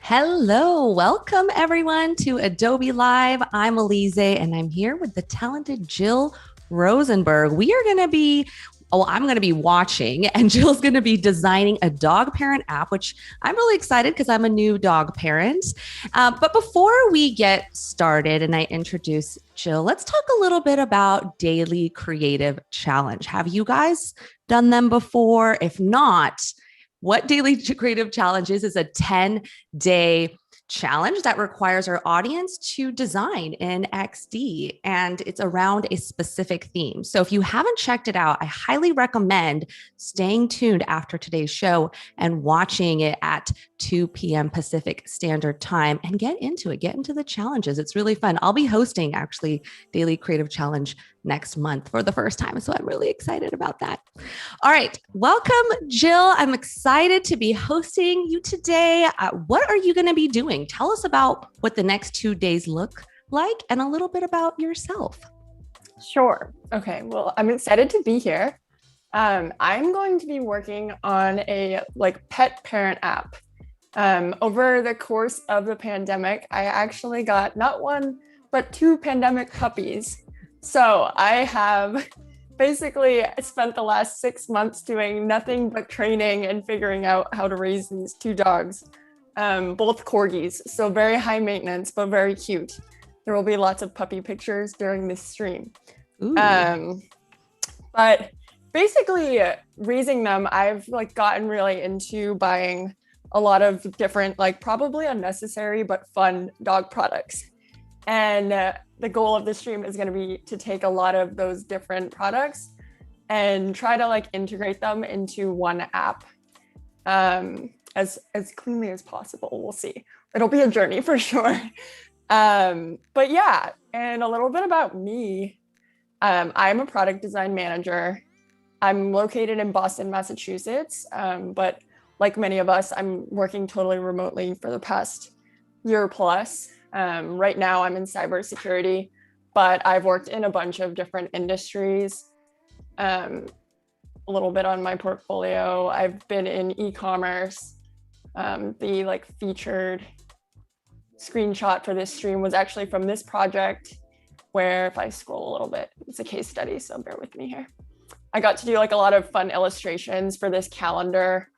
Hello, welcome everyone to Adobe Live. I'm Elizé and I'm here with the talented Jill Rosenberg. I'm going to be watching and Jill's going to be designing a dog parent app, which I'm really excited because I'm a new dog parent. But before we get started and I introduce Jill, let's talk a little bit about Daily Creative Challenge. Have you guys done them before? If not, what Daily Creative Challenge is a 10-day challenge that requires our audience to design in XD, and it's around a specific theme. So if you haven't checked it out, I highly recommend staying tuned after today's show and watching it at 2 p.m. Pacific Standard Time and get into the challenges. It's really fun. I'll be hosting actually Daily Creative Challenge next month for the first time. So I'm really excited about that. All right. Welcome, Jill. I'm excited to be hosting you today. What are you going to be doing? Tell us about what the next 2 days look like and a little bit about yourself. Sure. Okay. Well, I'm excited to be here. I'm going to be working on a pet parent app. Over the course of the pandemic, I actually got not one, but 2 pandemic puppies. So I have basically spent the last 6 months doing nothing but training and figuring out how to raise these 2 dogs, both corgis. So very high maintenance, but very cute. There will be lots of puppy pictures during this stream. But basically raising them, I've gotten really into buying a lot of different, probably unnecessary, but fun dog products. And the goal of the stream is going to be to take a lot of those different products and try to integrate them into one app as cleanly as possible. We'll see. It'll be a journey for sure. But yeah, and a little bit about me. I'm a product design manager. I'm located in Boston, Massachusetts. But like many of us, I'm working totally remotely for the past year plus. Right now I'm in cybersecurity, but I've worked in a bunch of different industries. A little bit on my portfolio. I've been in e-commerce. The featured screenshot for this stream was actually from this project, where if I scroll a little bit, it's a case study, so bear with me here. I got to do a lot of fun illustrations for this calendar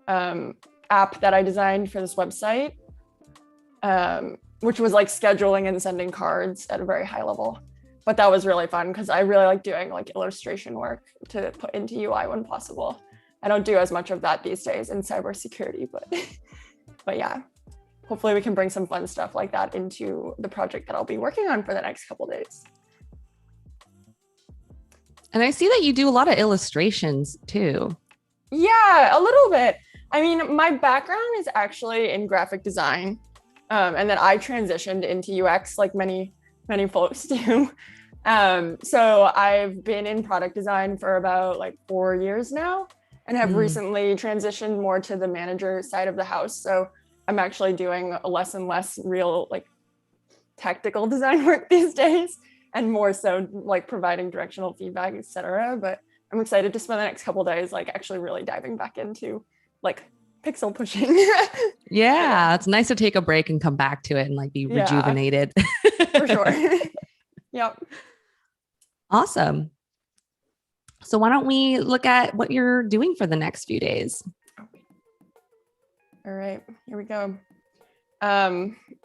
app that I designed for this website. Which was scheduling and sending cards at a very high level. But that was really fun because I really like doing illustration work to put into UI when possible. I don't do as much of that these days in cybersecurity, but yeah, hopefully we can bring some fun stuff like that into the project that I'll be working on for the next couple of days. And I see that you do a lot of illustrations too. Yeah, a little bit. I mean, my background is actually in graphic design. And then I transitioned into UX like many folks do. So I've been in product design for about 4 years now and have recently transitioned more to the manager side of the house. So I'm actually doing less and less real tactical design work these days and more so providing directional feedback, etc. But I'm excited to spend the next couple of days actually really diving back into pixel pushing. Yeah, it's nice to take a break and come back to it and be rejuvenated. For sure. Yep. Awesome. So why don't we look at what you're doing for the next few days? All right, here we go.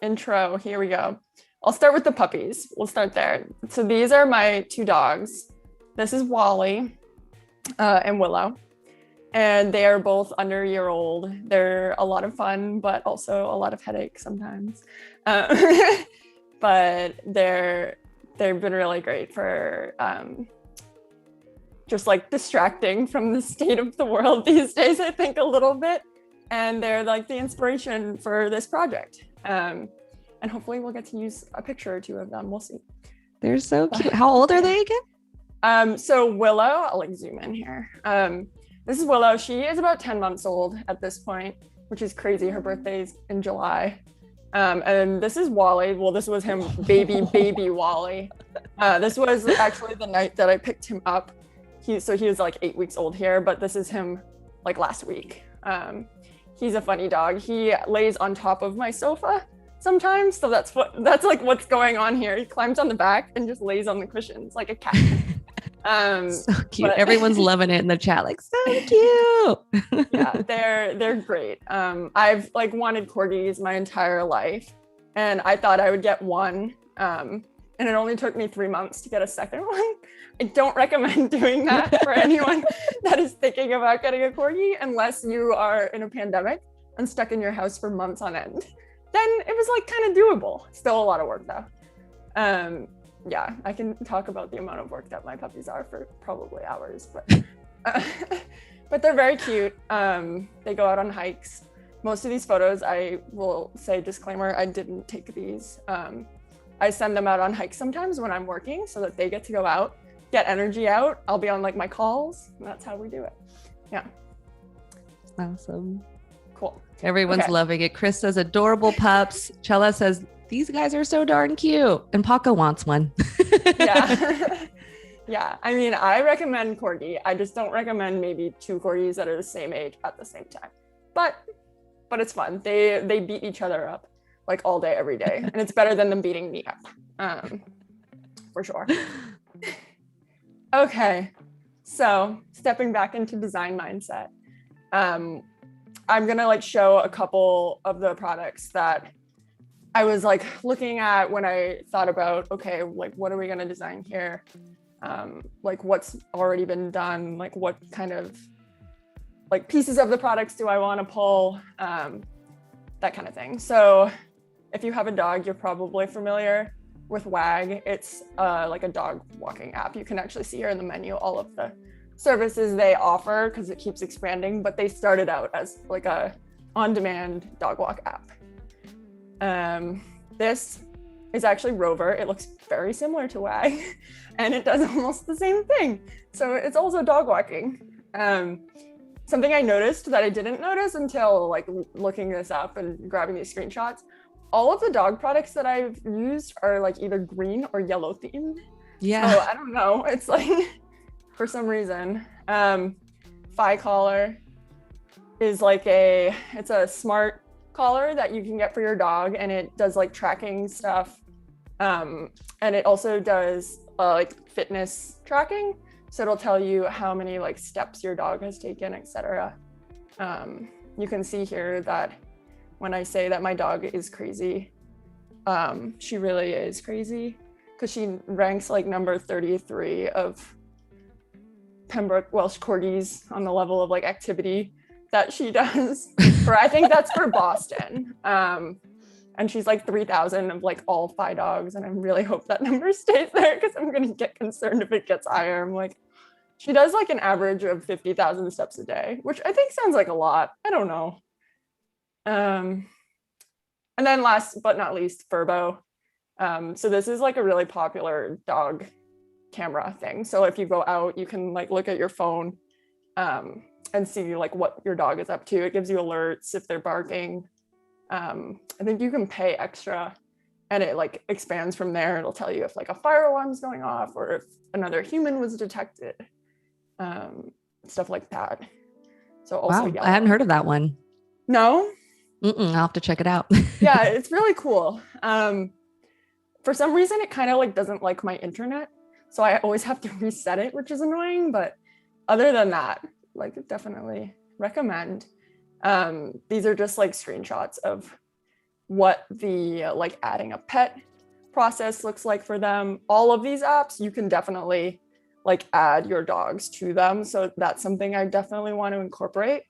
Intro, here we go. I'll start with the puppies. We'll start there. So these are my 2 dogs. This is Wally and Willow. And they are both under a year old. They're a lot of fun, but also a lot of headache sometimes. But they've been really great for just like distracting from the state of the world these days, I think, a little bit. And they're like the inspiration for this project. And hopefully we'll get to use a picture or two of them. We'll see. They're so cute. How old are they again? So Willow, I'll like zoom in here. This is Willow. She is about 10 months old at this point, which is crazy. Her birthday's in July. And this is Wally. Well, this was him, baby Wally. This was actually the night that I picked him up. So he was like 8 weeks old here, but this is him like last week. He's a funny dog. He lays on top of my sofa sometimes. So that's like what's going on here. He climbs on the back and just lays on the cushions like a cat. So cute. Everyone's loving it in the chat. Like, so cute. Yeah, they're great. I've like wanted corgis my entire life, and I thought I would get one. And it only took me 3 months to get a second one. I don't recommend doing that for anyone that is thinking about getting a corgi, unless you are in a pandemic and stuck in your house for months on end. Then it was like kind of doable. Still a lot of work though. Yeah, I can talk about the amount of work that my puppies are for probably hours, but they're very cute. They go out on hikes. Most of these photos, I will say disclaimer, I didn't take these. I send them out on hikes sometimes when I'm working so that they get to go out, get energy out. I'll be on like my calls, and that's how we do it. Yeah. Awesome. Cool. Everyone's loving it. Chris says adorable pups. Chella says these guys are so darn cute. And Paco wants one. Yeah. Yeah. I mean, I recommend corgi. I just don't recommend maybe 2 corgis that are the same age at the same time. But it's fun. They beat each other up like all day, every day. And it's better than them beating me up. For sure. Okay. So stepping back into design mindset. I'm gonna like show a couple of the products that I was like looking at when I thought about, okay, like what are we gonna design here? Like what's already been done? Like what kind of like pieces of the products do I wanna pull? That kind of thing. So if you have a dog, you're probably familiar with WAG. It's like a dog walking app. You can actually see here in the menu all of the services they offer because it keeps expanding, but they started out as like a on-demand dog walk app. This is actually Rover. It looks very similar to WAG and it does almost the same thing. So it's also dog walking. Something I noticed that I didn't notice until like looking this up and grabbing these screenshots, all of the dog products that I've used are like either green or yellow themed. Yeah. So I don't know. It's like, for some reason, Fi Collar is like it's a smart collar that you can get for your dog, and it does like tracking stuff. And it also does like fitness tracking. So it'll tell you how many like steps your dog has taken, etc. You can see here that when I say that my dog is crazy, she really is crazy because she ranks like number 33 of Pembroke Welsh Corgis on the level of like activity that she does. For I think that's for Boston. And she's like 3,000 of like all Fi dogs. And I really hope that number stays there because I'm going to get concerned if it gets higher. I'm like, she does like an average of 50,000 steps a day, which I think sounds like a lot. I don't know. And then last but not least, Furbo. So this is like a really popular dog camera thing. So if you go out, you can like look at your phone and see like what your dog is up to. It gives you alerts if they're barking. I think you can pay extra and it like expands from there. It'll tell you if like a fire alarm is going off or if another human was detected, stuff like that. So also, wow, I hadn't heard of that one. No? I'll have to check it out. Yeah, it's really cool. For some reason, it kind of like doesn't like my internet. So I always have to reset it, which is annoying. But other than that, like definitely recommend. These are just like screenshots of what the like adding a pet process looks like for them. All of these apps, you can definitely like add your dogs to them. So that's something I definitely want to incorporate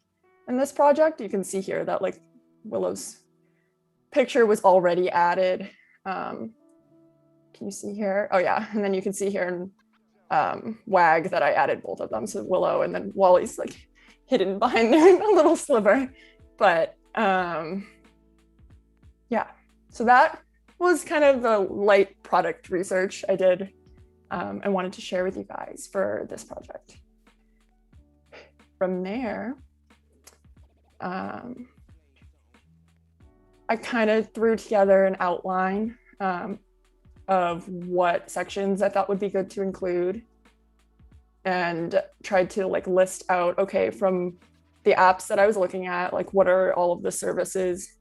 in this project. You can see here that like Willow's picture was already added. Can you see here? Oh yeah, and then you can see here in Wag that I added both of them. So Willow, and then Wally's like hidden behind there in a little sliver. But yeah, so that was kind of the light product research I did and wanted to share with you guys for this project. From there, I kind of threw together an outline of what sections I thought would be good to include, and tried to like list out, okay, from the apps that I was looking at, like what are all of the services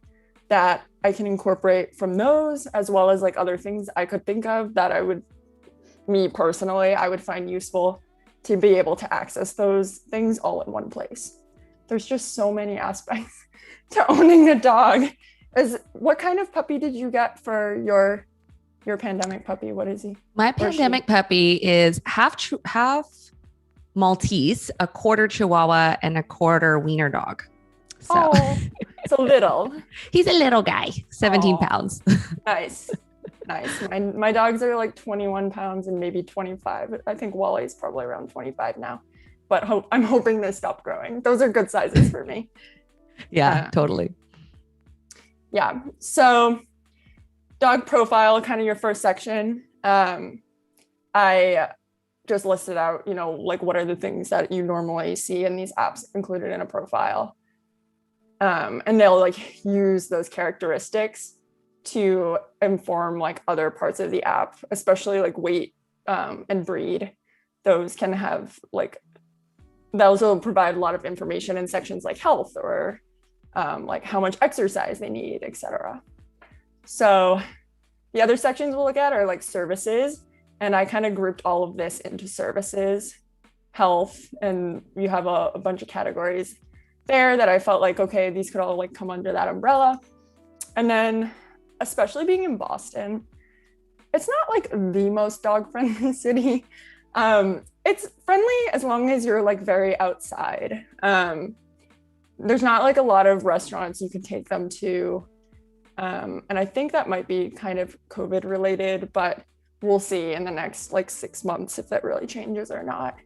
that I can incorporate from those, as well as like other things I could think of that I would find useful to be able to access those things all in one place. There's just so many aspects to owning a dog. What kind of puppy did you get for your pandemic puppy? What is he? My pandemic puppy is half Maltese, a quarter Chihuahua, and a quarter wiener dog. So it's a little. He's a little guy, 17 pounds. Nice. My dogs are like 21 pounds and maybe 25. I think Wally's probably around 25 now, but I'm hoping they stop growing. Those are good sizes for me. Yeah, totally. Yeah. So dog profile, kind of your first section. I just listed out, like what are the things that you normally see in these apps included in a profile. And they'll like use those characteristics to inform like other parts of the app, especially like weight and breed. Those will provide a lot of information in sections like health or like how much exercise they need, etc. So the other sections we'll look at are like services. And I kind of grouped all of this into services, health, and you have a bunch of categories there that I felt like, okay, these could all like come under that umbrella. And then, especially being in Boston, it's not like the most dog-friendly city. It's friendly as long as you're like very outside. There's not like a lot of restaurants you can take them to. And I think that might be kind of COVID related, but we'll see in the next like 6 months if that really changes or not.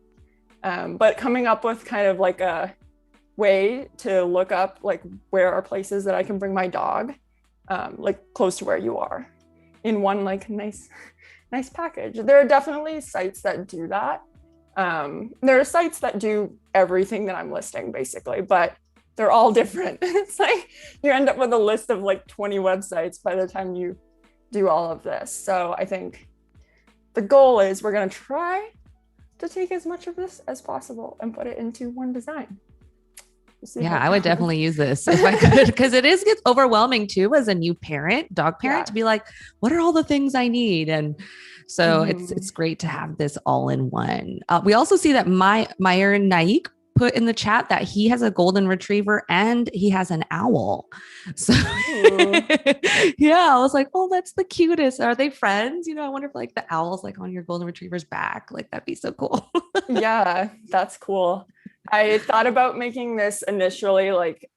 But coming up with kind of like a way to look up like where are places that I can bring my dog, like close to where you are, in one like nice package. There are definitely sites that do that. There are sites that do everything that I'm listing basically, but they're all different. It's like you end up with a list of like 20 websites by the time you do all of this. So I think the goal is we're going to try to take as much of this as possible and put it into one design. Yeah, I would definitely use this if I could, because gets overwhelming too as a new dog parent, to be like, what are all the things I need? And so it's great to have this all in one. We also see that Meyer Naik put in the chat that he has a golden retriever and he has an owl. So yeah, I was like, oh, that's the cutest. Are they friends? I wonder if like the owl's like on your golden retriever's back. Like that'd be so cool. Yeah, that's cool. I thought about making this initially like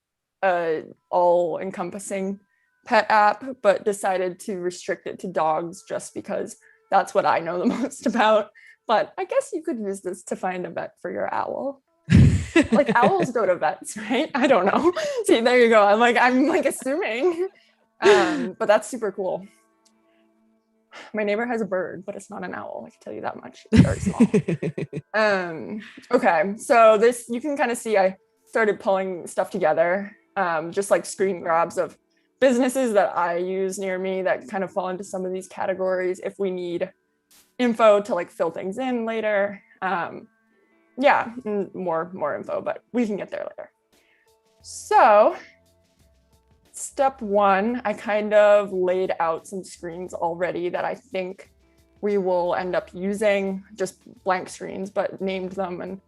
a all-encompassing pet app, but decided to restrict it to dogs just because that's what I know the most about. But I guess you could use this to find a vet for your owl. Like owls go to vets, right? I don't know. See, there you go. I'm like assuming. But that's super cool. My neighbor has a bird, but it's not an owl. I can tell you that much. It's very small. Okay, so this, you can kind of see I started pulling stuff together, just like screen grabs of businesses that I use near me that kind of fall into some of these categories if we need info to like fill things in later. Yeah, more info, but we can get there later. So step one, I kind of laid out some screens already that I think we will end up using, just blank screens, but named them and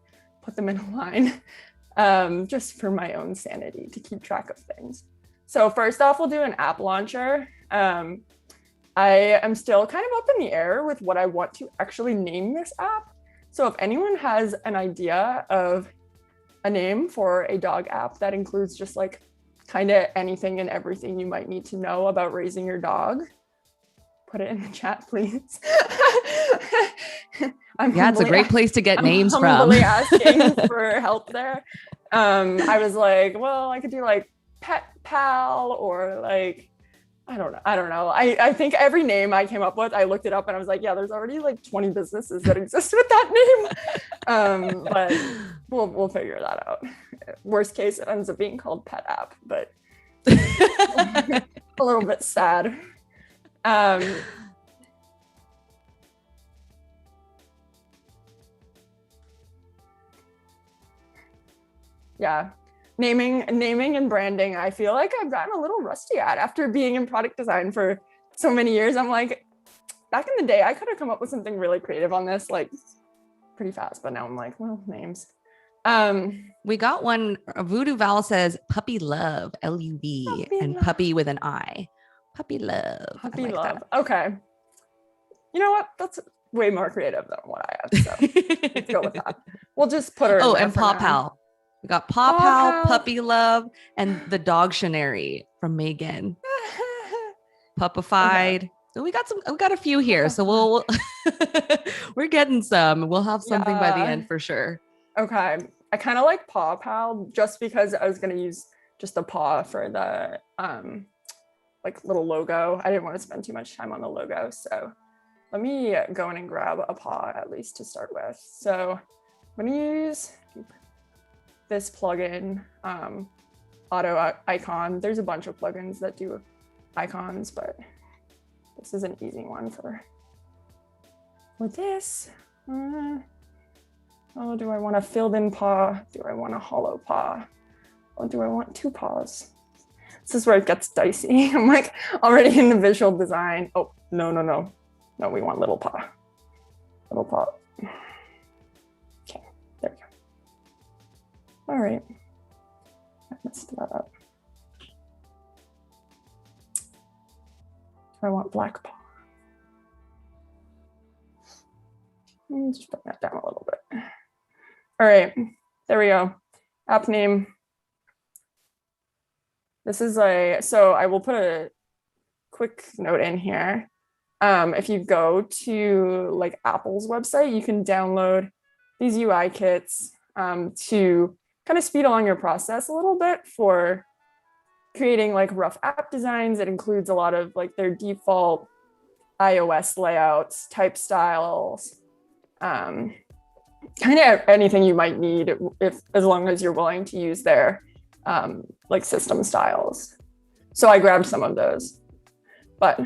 put them in a line, just for my own sanity to keep track of things. So first off, we'll do an app launcher. I am still kind of up in the air with what I want to actually name this app. So if anyone has an idea of a name for a dog app that includes just like kind of anything and everything you might need to know about raising your dog, put it in the chat, please. It's a great place to get names from. I'm humbly asking for help there. I was like, well, I could do like Pet Pal or like, I don't know. I think every name I came up with, I looked it up and I was like, yeah, there's already like 20 businesses that exist with that name. But we'll figure that out. Worst case, it ends up being called Pet App, but a little bit sad. Yeah. Naming and branding, I feel like I've gotten a little rusty at after being in product design for so many years. I'm like, back in the day, I could have come up with something really creative on this, like pretty fast, but now I'm like, well, names. We got one. Voodoo Val says puppy love, LUV, and puppy with an I. Puppy love. Puppy love. That. Okay. You know what? That's way more creative than what I have. So let's go with that. We'll just put her. Oh, and Paw Pal. We got Paw Pal, Puppy Love, and the Dogtionary from Megan. Puppified. Okay. So we got a few here. So we're getting some. We'll have something by the end for sure. Okay. I kind of like Paw Pal just because I was going to use just the paw for the like little logo. I didn't want to spend too much time on the logo. So let me go in and grab a paw at least to start with. So I'm going to use this plugin, AutoIcon. There's a bunch of plugins that do icons, but this is an easy one for this. Oh, do I want a filled in paw? Do I want a hollow paw? Or do I want two paws? This is where it gets dicey. I'm like already in the visual design. Oh, no. No, we want little paw. Little paw. Okay, there we go. All right. I messed that up. I want black paw. Let me just bring that down a little bit. All right, there we go. App name. This is so I will put a quick note in here. If you go to like Apple's website, you can download these UI kits to kind of speed along your process a little bit for creating like rough app designs. It includes a lot of like their default iOS layouts, type styles, kind of anything you might need as long as you're willing to use their like system styles. So I grabbed some of those, but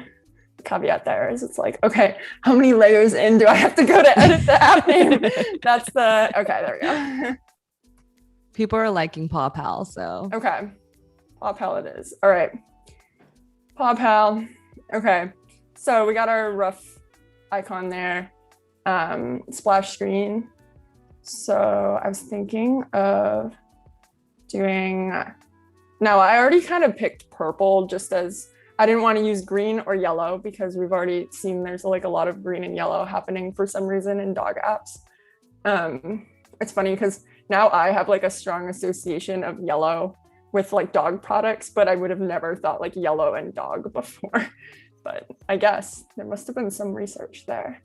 the caveat there is it's like, okay, how many layers in do I have to go to edit the app name? Okay, there we go. People are liking Paw Pal, so. Okay, Paw Pal it is. All right, Paw Pal. Okay, so we got our rough icon there. Splash screen. So I was thinking of doing, now I already kind of picked purple just as I didn't want to use green or yellow because we've already seen there's like a lot of green and yellow happening for some reason in dog apps. It's funny because now I have like a strong association of yellow with like dog products, but I would have never thought like yellow and dog before. But I guess there must have been some research there.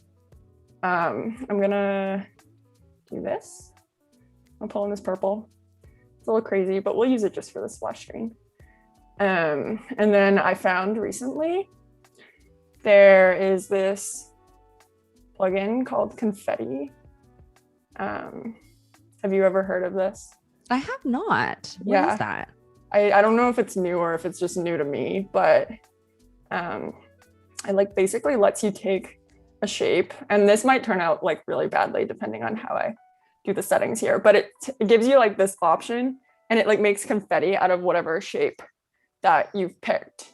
I'm gonna do this. I'm pulling this purple. It's a little crazy, but we'll use it just for the splash screen. And then I found recently, there is this plugin called Confetti. Have you ever heard of this? I have not. What is that? I don't know if it's new or if it's just new to me, but it like basically lets you take a shape, and this might turn out like really badly depending on how I do the settings here, but it gives you like this option, and it like makes confetti out of whatever shape that you've picked.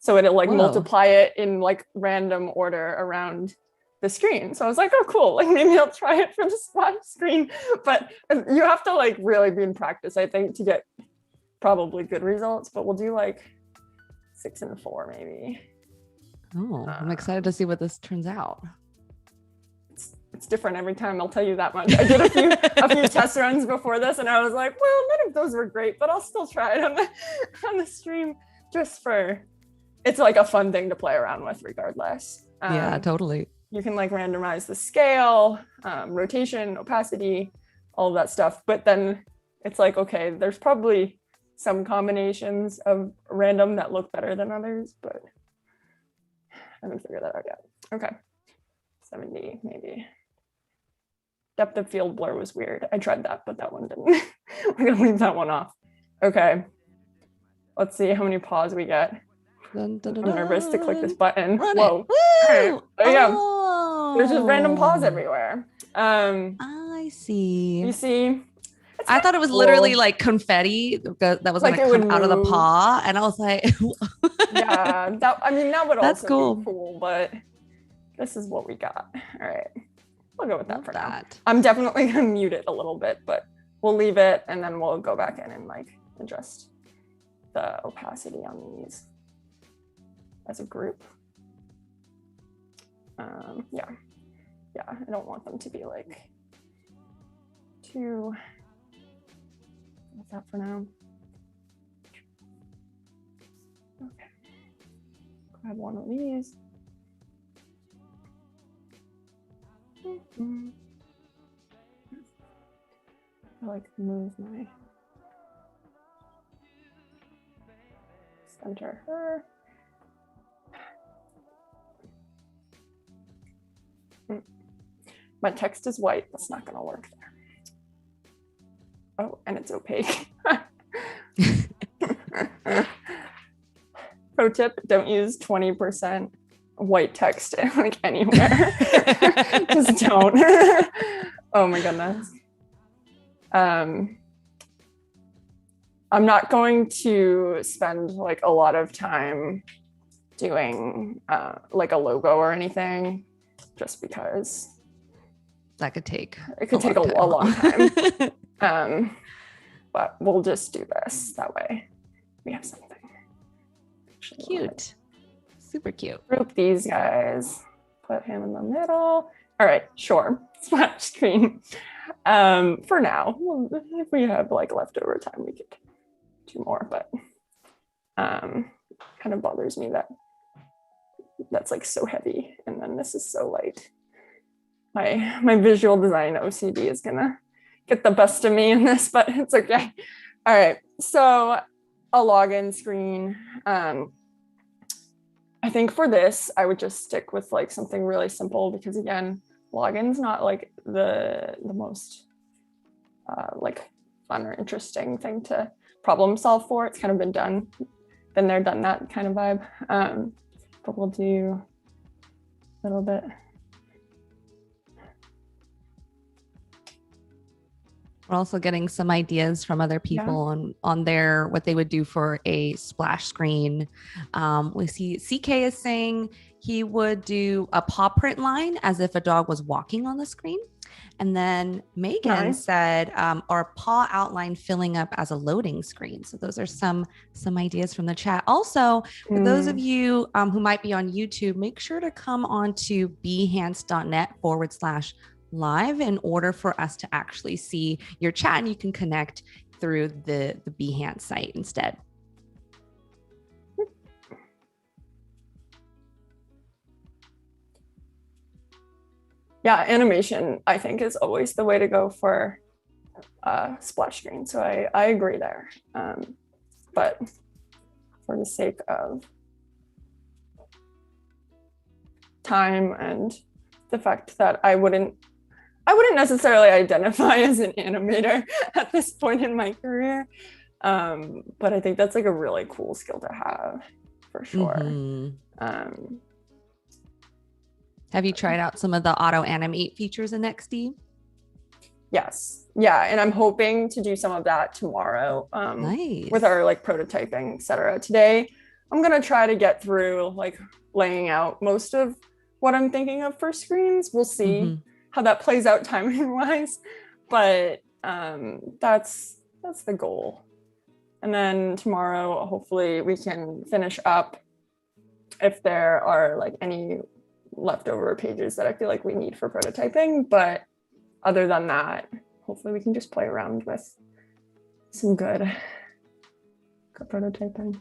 So it'll like multiply it in like random order around the screen. So I was like, oh cool, like maybe I'll try it for the splash screen, but you have to like really be in practice, I think, to get probably good results, but we'll do like 6 and 4 maybe. Oh, I'm excited to see what this turns out. It's different every time, I'll tell you that much. I did a few test runs before this, and I was like, well, none of those were great, but I'll still try it on the stream just for it's like a fun thing to play around with regardless. Yeah, totally. You can like randomize the scale, rotation, opacity, all of that stuff. But then it's like, okay, there's probably some combinations of random that look better than others, but I haven't figured that out yet. Okay, 70 maybe. Depth of field blur was weird. I tried that, but that one didn't. We're gonna leave that one off. Okay, let's see how many paws we get. I'm nervous to click this button. Whoa. Right, there you go. There's just random paws everywhere. I see. You see? I thought it was literally like confetti that was like going to come out of the paw. And I was like, yeah, that would also be cool, but this is what we got. All right. We'll go with that for now. I'm definitely going to mute it a little bit, but we'll leave it and then we'll go back in and like adjust the opacity on these as a group. Yeah, I don't want them to be like too, what's that for now? Okay, grab one of these. I like move my center her. My text is white. That's not going to work there. Oh, and it's opaque. Pro tip, don't use 20% white text like anywhere. Just don't. Oh my goodness. I'm not going to spend like a lot of time doing like a logo or anything, just because that could take a long time. But we'll just do this that way we have something cute. Super cute. Group these guys, put him in the middle. All right, sure. Splash screen. For now, if we have like leftover time, we could do more, but kind of bothers me that that's like so heavy and then this is so light. My visual design OCD is gonna get the best of me in this, but it's okay. All right, so a login screen. I think for this, I would just stick with like something really simple because again, login's not like the most like fun or interesting thing to problem solve for. It's kind of been there, done that kind of vibe. But we'll do a little bit. We're also getting some ideas from other people on their what they would do for a splash screen. We see CK is saying he would do a paw print line as if a dog was walking on the screen. And then Megan said, our paw outline filling up as a loading screen. So those are some ideas from the chat. Also, for those of you who might be on YouTube, make sure to come on to behance.net/live in order for us to actually see your chat, and you can connect through the Behance site instead. Yeah, animation, I think, is always the way to go for splash screen. So I agree there. But for the sake of time and the fact that I wouldn't necessarily identify as an animator at this point in my career. But I think that's like a really cool skill to have for sure. Mm-hmm. Have you tried out some of the auto animate features in XD? Yes. Yeah. And I'm hoping to do some of that tomorrow with our like prototyping, et cetera. Today, I'm going to try to get through like laying out most of what I'm thinking of for screens. We'll see how that plays out timing wise, but that's the goal. And then tomorrow, hopefully we can finish up if there are like any leftover pages that I feel like we need for prototyping. But other than that, hopefully we can just play around with some good prototyping.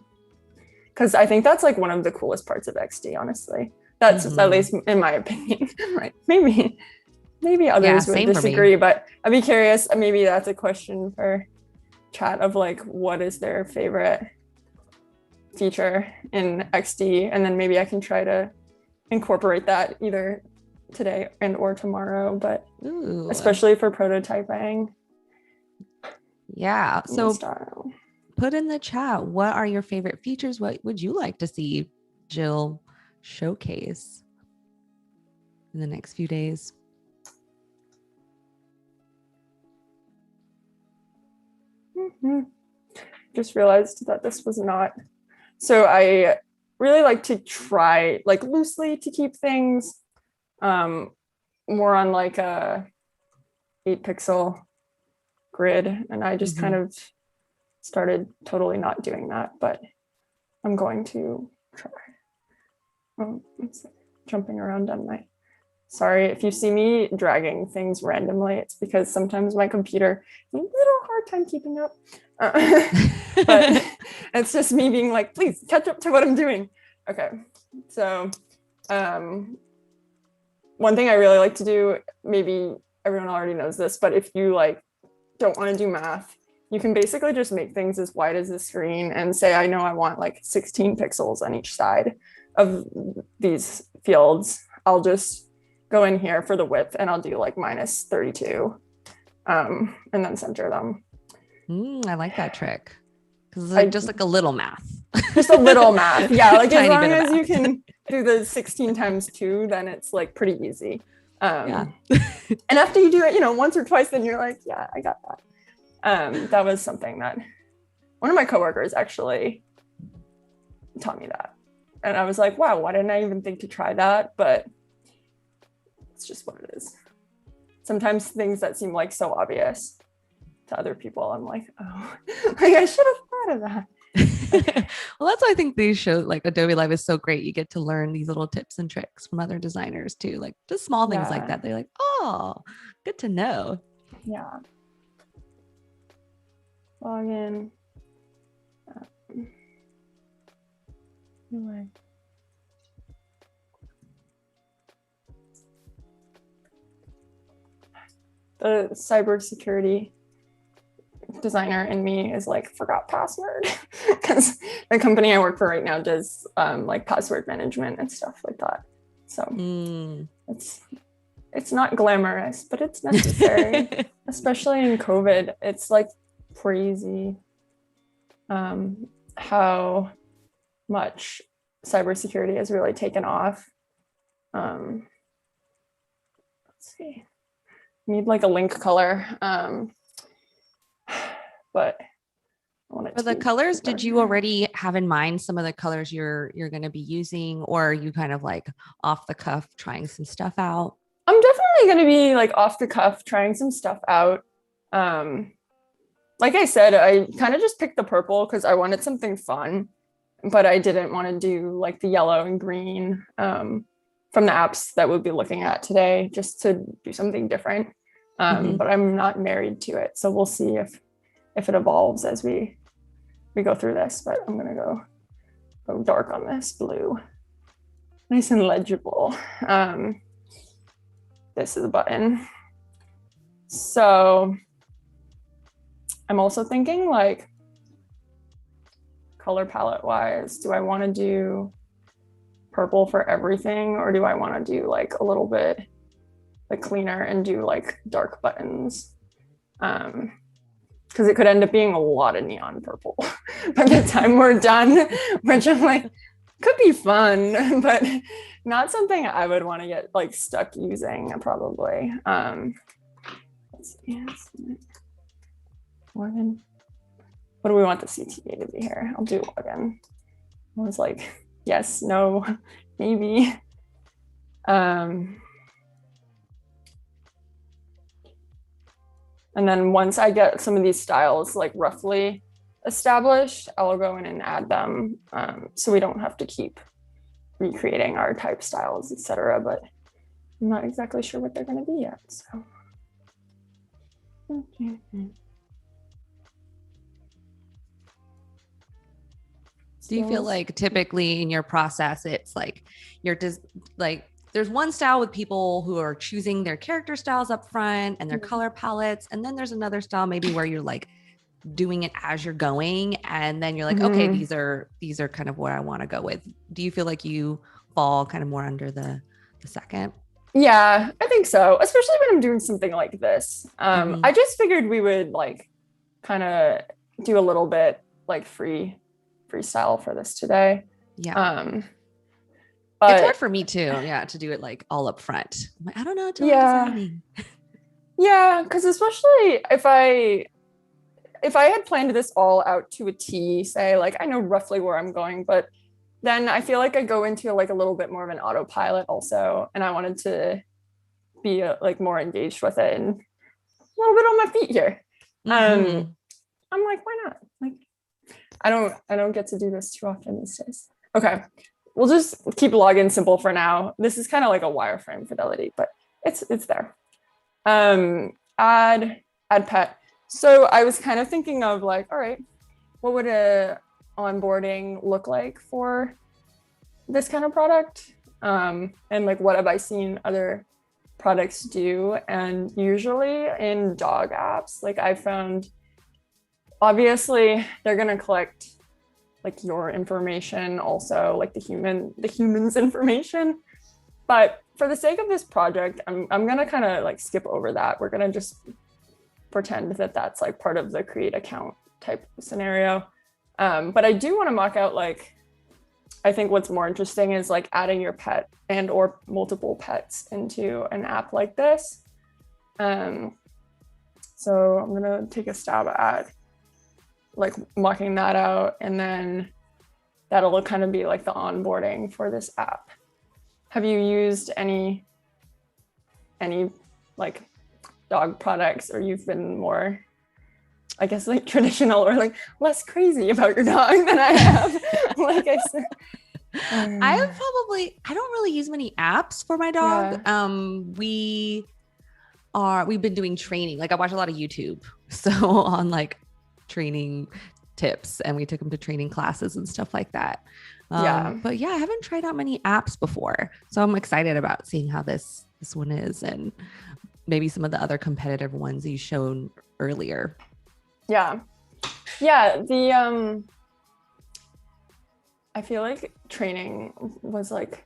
because I think that's like one of the coolest parts of XD, honestly. That's at least in my opinion, right? Maybe others would disagree, but I'd be curious. Maybe that's a question for chat of like, what is their favorite feature in XD? And then maybe I can try to incorporate that either today and or tomorrow, but especially for prototyping. Yeah. So put in the chat, what are your favorite features? What would you like to see Jill showcase in the next few days? Just realized that this was not. So I really like to try like loosely to keep things more on like a 8-pixel grid. And I just kind of started totally not doing that, but I'm going to try. Oh, it's jumping around on my. Sorry if you see me dragging things randomly, it's because sometimes my computer has a little hard time keeping up. But it's just me being like, please catch up to what I'm doing. Okay, so one thing I really like to do, maybe everyone already knows this, but if you like don't want to do math, you can basically just make things as wide as the screen and say, I know I want like 16 pixels on each side of these fields. I'll just go in here for the width and I'll do like -32 and then center them. I like that trick because it's just like a little math. Just a little math. Yeah, like as long as you can do the 16 times 2, then it's like pretty easy. And after you do it, once or twice, then you're like, yeah, I got that. That was something that one of my coworkers actually taught me that. And I was like, wow, why didn't I even think to try that? But it's just what it is. Sometimes things that seem like so obvious to other people, I'm like, oh, like I should have thought of that. Well, that's why I think these shows like Adobe Live is so great. You get to learn these little tips and tricks from other designers too, like just small things like that. They're like, oh, good to know. Yeah. Log in. Anyway. The cybersecurity designer in me is like, forgot password, because the company I work for right now does like password management and stuff like that. So it's not glamorous, but it's necessary, especially in COVID. It's like crazy how much cybersecurity has really taken off. Let's see. Need like a link color, but for the colors, did you already have in mind some of the colors you're going to be using, or are you kind of like off the cuff trying some stuff out? I'm definitely going to be like off the cuff trying some stuff out. Like I said, I kind of just picked the purple because I wanted something fun, but I didn't want to do like the yellow and green from the apps that we'll be looking at today, just to do something different. But I'm not married to it, so we'll see if it evolves as we go through this. But I'm gonna go dark on this blue, nice and legible. This is a button. So I'm also thinking like color palette wise, do I want to do purple for everything, or do I want to do like a little bit like cleaner and do like dark buttons? Because it could end up being a lot of neon purple by the time we're done, which I'm like, could be fun, but not something I would want to get like stuck using probably. Let's see. Login. What do we want the CTA to be here? I'll do login. I was like, yes, no, maybe. And then once I get some of these styles like roughly established, I'll go in and add them, so we don't have to keep recreating our type styles, etc. But I'm not exactly sure what they're going to be yet. So. Do you feel like typically in your process, it's like you're just like, there's one style with people who are choosing their character styles up front and their color palettes. And then there's another style maybe where you're like doing it as you're going. And then you're like, okay, these are kind of what I want to go with. Do you feel like you fall kind of more under the second? Yeah, I think so. Especially when I'm doing something like this. I just figured we would like kind of do a little bit like freestyle for this today. Yeah. But it's hard for me too. Yeah. To do it like all up front. I'm like, I don't know until I'm designing. Yeah. Cause especially if I had planned this all out to a T, say like, I know roughly where I'm going, but then I feel like I go into like a little bit more of an autopilot also. And I wanted to be like more engaged with it and a little bit on my feet here. I'm like, why not? Like, I don't get to do this too often these days. Okay. We'll just keep login simple for now. This is kind of like a wireframe fidelity, but it's there. Add pet. So I was kind of thinking of like, all right, what would a onboarding look like for this kind of product? And like, what have I seen other products do? And usually in dog apps, like I found, obviously they're going to collect like your information, also like the human's information. But for the sake of this project, I'm going to kind of like skip over that. We're going to just pretend that that's like part of the create account type scenario. But I do want to mock out, like, I think what's more interesting is like adding your pet and or multiple pets into an app like this. So I'm going to take a stab at like mocking that out, and then that'll kind of be like the onboarding for this app. Have you used any like dog products, or you've been more, I guess, like traditional or like less crazy about your dog than I have? Like I said, I don't really use many apps for my dog. Yeah. We've been doing training. Like I watch a lot of YouTube. So on like training tips, and we took him to training classes and stuff like that. But yeah, I haven't tried out many apps before. So I'm excited about seeing how this one is, and maybe some of the other competitive ones you showed earlier. Yeah. I feel like training was like,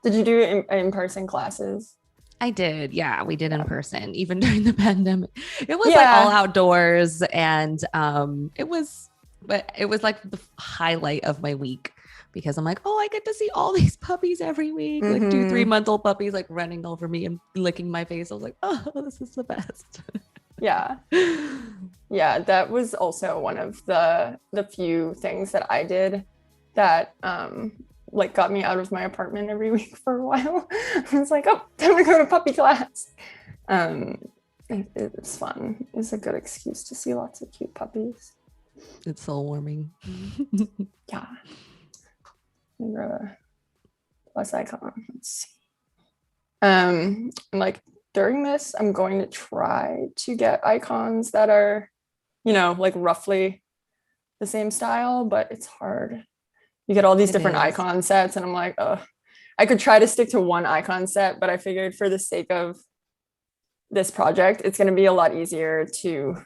did you do in-person classes? I did. Yeah, we did in person, even during the pandemic. It was like all outdoors, and it was like the highlight of my week, because I'm like, oh, I get to see all these puppies every week, like 2-3-month-old puppies, like running over me and licking my face. I was like, oh, this is the best. Yeah, that was also one of the few things that I did that like got me out of my apartment every week for a while. I was like, oh, time to go to puppy class. It's fun. It's a good excuse to see lots of cute puppies. It's soul warming. Yeah. I'm gonna plus icon. Let's see. Like during this, I'm going to try to get icons that are, like roughly the same style, but it's hard. You get all these different icon sets, and I'm like, oh, I could try to stick to one icon set, but I figured for the sake of this project, it's going to be a lot easier to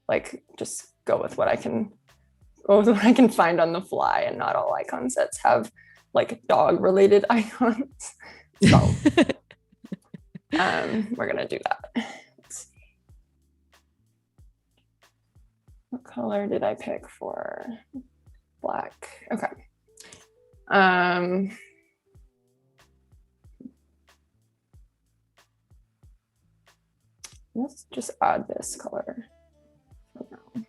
like just go with what I can find on the fly, and not all icon sets have like dog related icons. So we're going to do that. Let's see. What color did I pick for black? Okay. Let's just add this color for now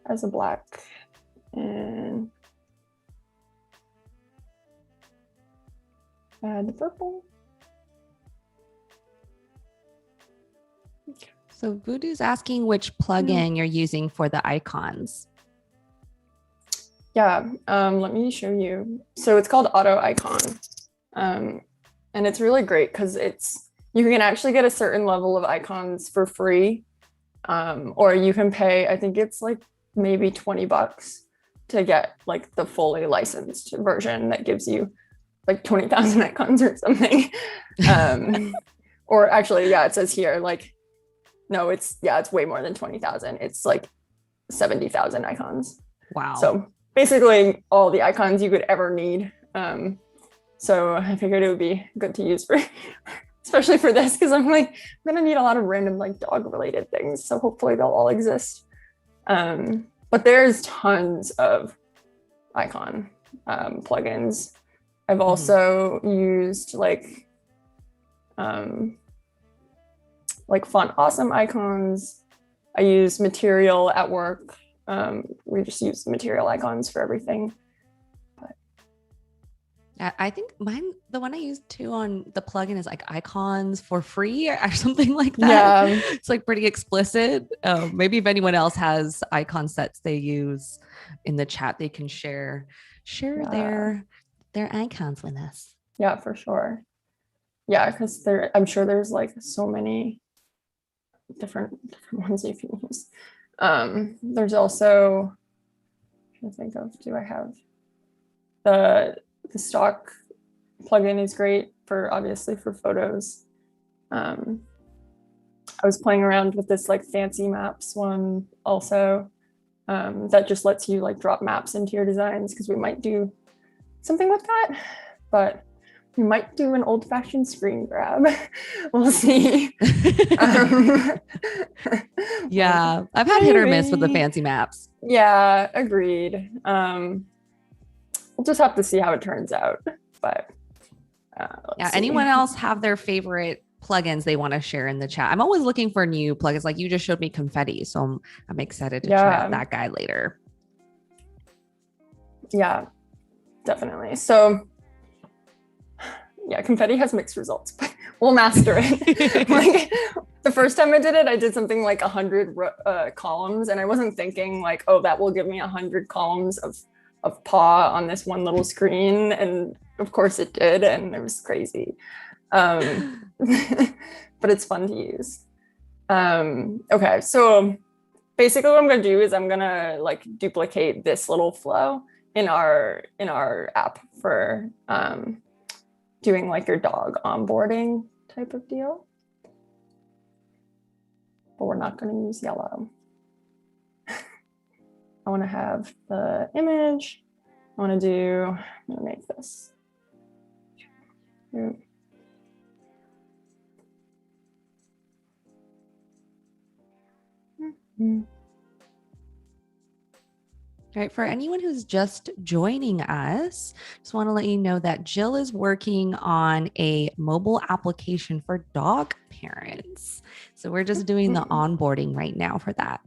as a black, and add the purple. Okay. So Voodoo's asking which plugin you're using for the icons. Yeah, let me show you. So it's called AutoIcon, and it's really great because you can actually get a certain level of icons for free, or you can pay, I think it's like maybe $20 to get like the fully licensed version that gives you like 20,000 icons or something. Or actually, yeah, it says here, like, no, it's way more than 20,000. It's like 70,000 icons. Wow. So basically all the icons you could ever need. So I figured it would be good to use for, especially for this, because I'm like, I'm gonna need a lot of random like dog related things. So hopefully they'll all exist. But there's tons of icon plugins. I've also used like Font Awesome icons. I use Material at work. We just use Material icons for everything. I think the one I used too on the plugin is like icons for free or something like that. Yeah. It's like pretty explicit. Maybe if anyone else has icon sets they use in the chat, they can share their icons with us. Yeah, for sure. Yeah, because I'm sure there's like so many different ones you can use. There's also, I'm trying to think of, do I have the stock plugin is great for obviously for photos. I was playing around with this like fancy maps one also, that just lets you like drop maps into your designs, because we might do something with that, but we might do an old-fashioned screen grab. We'll see. Yeah, I've had hit or miss with the fancy maps. Yeah, agreed. We'll just have to see how it turns out. But yeah, anyone else have their favorite plugins they want to share in the chat? I'm always looking for new plugins. Like you just showed me confetti, so I'm excited to try out that guy later. Yeah, definitely. So yeah, confetti has mixed results, but we'll master it. Like the first time I did it, I did something like 100 columns, and I wasn't thinking like, oh, that will give me 100 columns of paw on this one little screen. And of course it did, and it was crazy. But it's fun to use. Okay, so basically what I'm gonna do is I'm gonna like duplicate this little flow in our app for doing like your dog onboarding type of deal. But we're not gonna use yellow. I want to have the image. I'm gonna make this. All right, for anyone who's just joining us, just want to let you know that Jill is working on a mobile application for dog parents. So we're just doing the onboarding right now for that.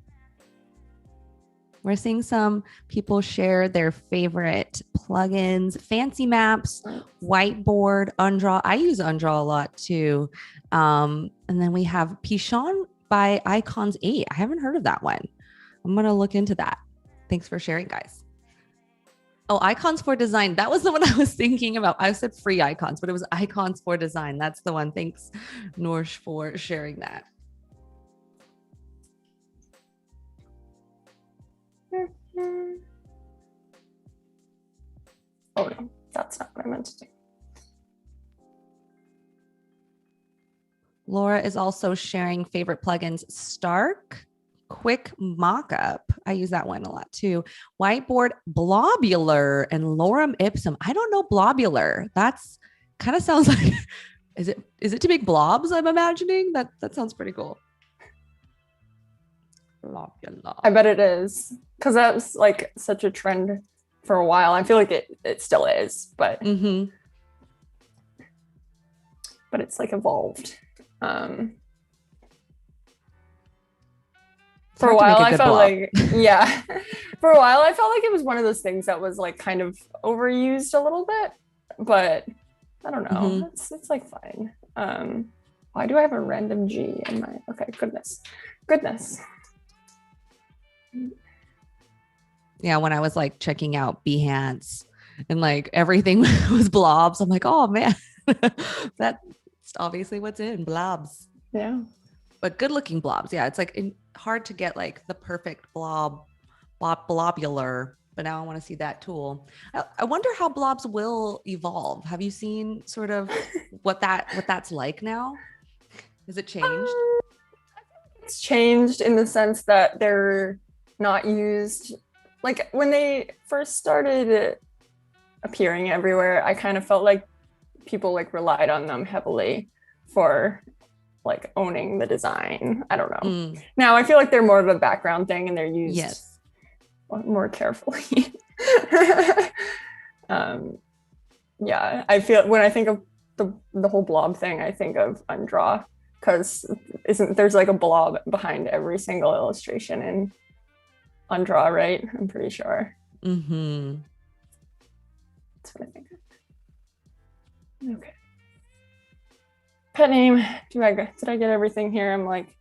We're seeing some people share their favorite plugins, fancy maps, whiteboard, Undraw. I use Undraw a lot too. And then we have Pichon by Icons 8. I haven't heard of that one. I'm going to look into that. Thanks for sharing, guys. Oh, Icons for Design. That was the one I was thinking about. I said free icons, but it was Icons for Design. That's the one. Thanks, Norsh, for sharing that. Oh no, that's not what I meant to do. Laura is also sharing favorite plugins. Stark, Quick Mockup. I use that one a lot too. Whiteboard, Blobular, and Lorem Ipsum. I don't know Blobular. That's kind of sounds like, is it to make blobs? I'm imagining that sounds pretty cool. Blobular. I bet it is, because that's like such a trend for a while. I feel like it still is, but but it's like evolved. For a while, I felt like, for a while, I felt like it was one of those things that was like kind of overused a little bit, but I don't know. It's like fine. Why do I have a random G in my, okay, goodness. Yeah, when I was like checking out Behance and like everything was blobs, I'm like, oh man, that's obviously what's in blobs. Yeah. But good looking blobs. Yeah, it's like hard to get like the perfect blobular but now I want to see that tool. I wonder how blobs will evolve. Have you seen sort of what that's like now? Has it changed? It's changed in the sense that they're not used. Like when they first started appearing everywhere, I kind of felt like people like relied on them heavily for like owning the design. I don't know. Now I feel like they're more of a background thing and they're used more carefully. Yeah, I feel when I think of the whole blob thing, I think of Undraw, because there's like a blob behind every single illustration in Undraw, right? I'm pretty sure. Mm-hmm. That's what I think of. Okay. Pet name. Did I get everything here? I'm like,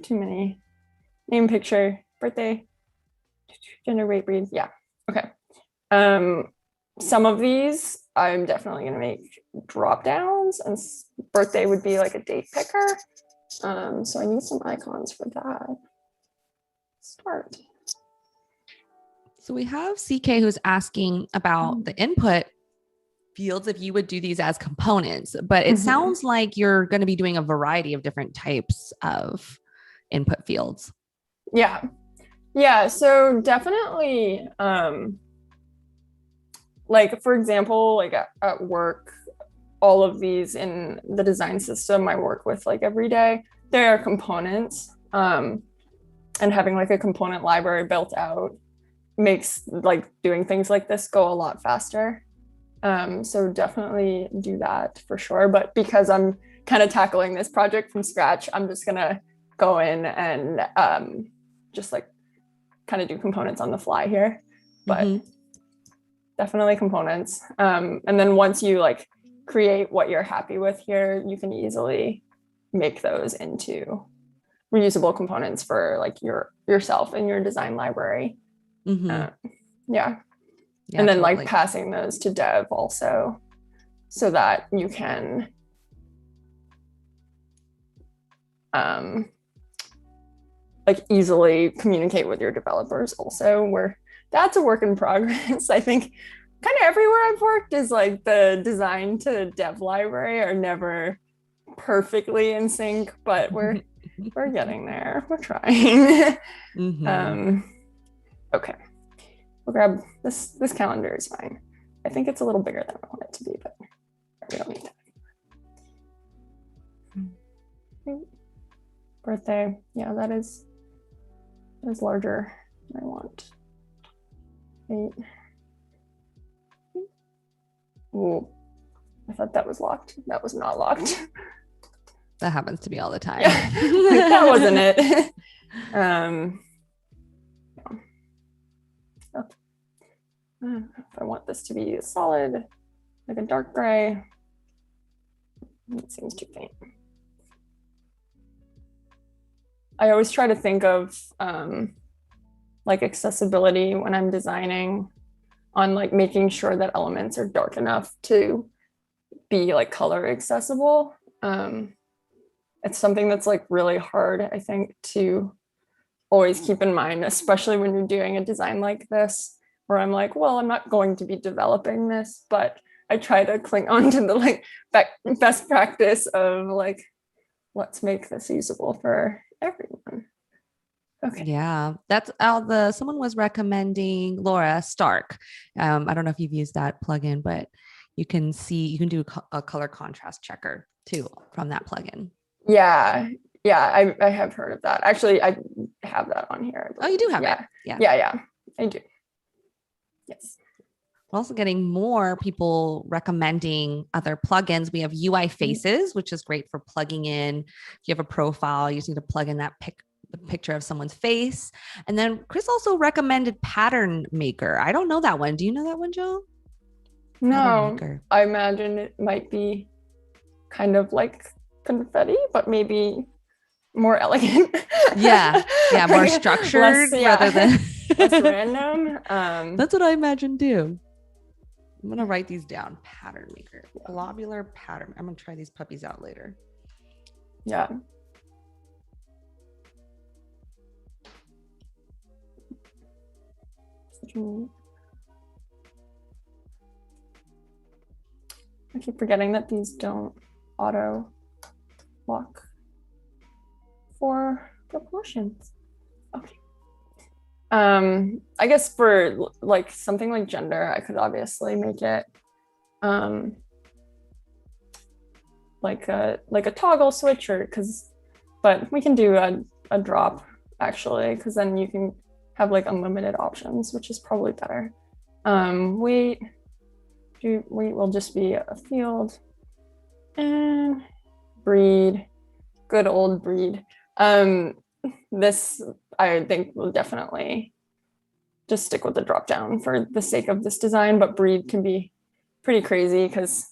too many. Name, picture, birthday, gender, weight, breed. Yeah. Okay. Some of these I'm definitely gonna make drop downs, and birthday would be like a date picker. So I need some icons for that. Start. So we have CK who's asking about the input fields, if you would do these as components, but it sounds like you're going to be doing a variety of different types of input fields. Yeah. Yeah. So definitely, like, for example, like at work, all of these in the design system I work with like every day, they are components. And having like a component library built out makes like doing things like this go a lot faster. So definitely do that for sure. But because I'm kind of tackling this project from scratch, I'm just gonna go in and just like kind of do components on the fly here. But definitely components. And then once you like create what you're happy with here, you can easily make those into reusable components for like yourself and your design library. Yeah. And then totally. Like passing those to dev also, so that you can like easily communicate with your developers also, where that's a work in progress. I think kind of everywhere I've worked is like the design to dev library are never perfectly in sync, but we're getting there. We're trying. Okay. We'll grab this. This calendar is fine. I think it's a little bigger than I want it to be, but we don't need that. Birthday. Yeah, that is larger than I want. 8. Ooh, I thought that was locked. That was not locked. That happens to me all the time. Yeah. That wasn't it. If I want this to be solid, like a dark gray, it seems too faint. I always try to think of like accessibility when I'm designing, on like making sure that elements are dark enough to be like color accessible. It's something that's like really hard, I think, to always keep in mind, especially when you're doing a design like this, where I'm like, well, I'm not going to be developing this, but I try to cling on to the like best practice of like, let's make this usable for everyone. Okay. Yeah, that's someone was recommending Laura Stark. I don't know if you've used that plugin, but you can do a color contrast checker too from that plugin. Yeah. Yeah, I have heard of that. Actually, I have that on here. Oh, you do have it? Yeah, I do. Yes. We're also getting more people recommending other plugins. We have UI Faces, which is great for plugging in. If you have a profile, you just need to plug in that the picture of someone's face. And then Chris also recommended Pattern Maker. I don't know that one. Do you know that one, Jill? No, I imagine it might be kind of like confetti, but maybe more elegant. Yeah, more structured rather than less random. That's what I imagine too. I'm gonna write these down. Pattern Maker, globular pattern. I'm gonna try these puppies out later. Yeah. I keep forgetting that these don't auto lock for proportions. Okay. I guess for like something like gender, I could obviously make it like a toggle switcher, but we can do a drop actually, because then you can have like unlimited options, which is probably better. Weight will just be a field, and breed, good old breed. This I think will definitely just stick with the drop down for the sake of this design, but breed can be pretty crazy because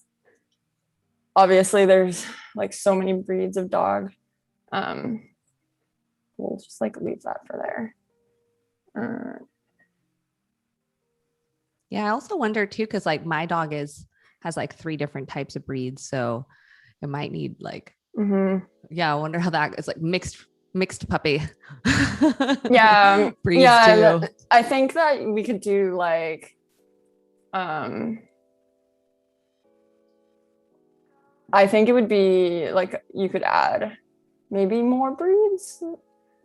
obviously there's like so many breeds of dog. We'll just like leave that for there. Yeah, I also wonder too, because like my dog has like 3 different types of breeds, so it might need like, yeah, I wonder how that is, like mixed puppy. Yeah, breeds yeah. too. I think that we could do like, I think it would be like you could add maybe more breeds.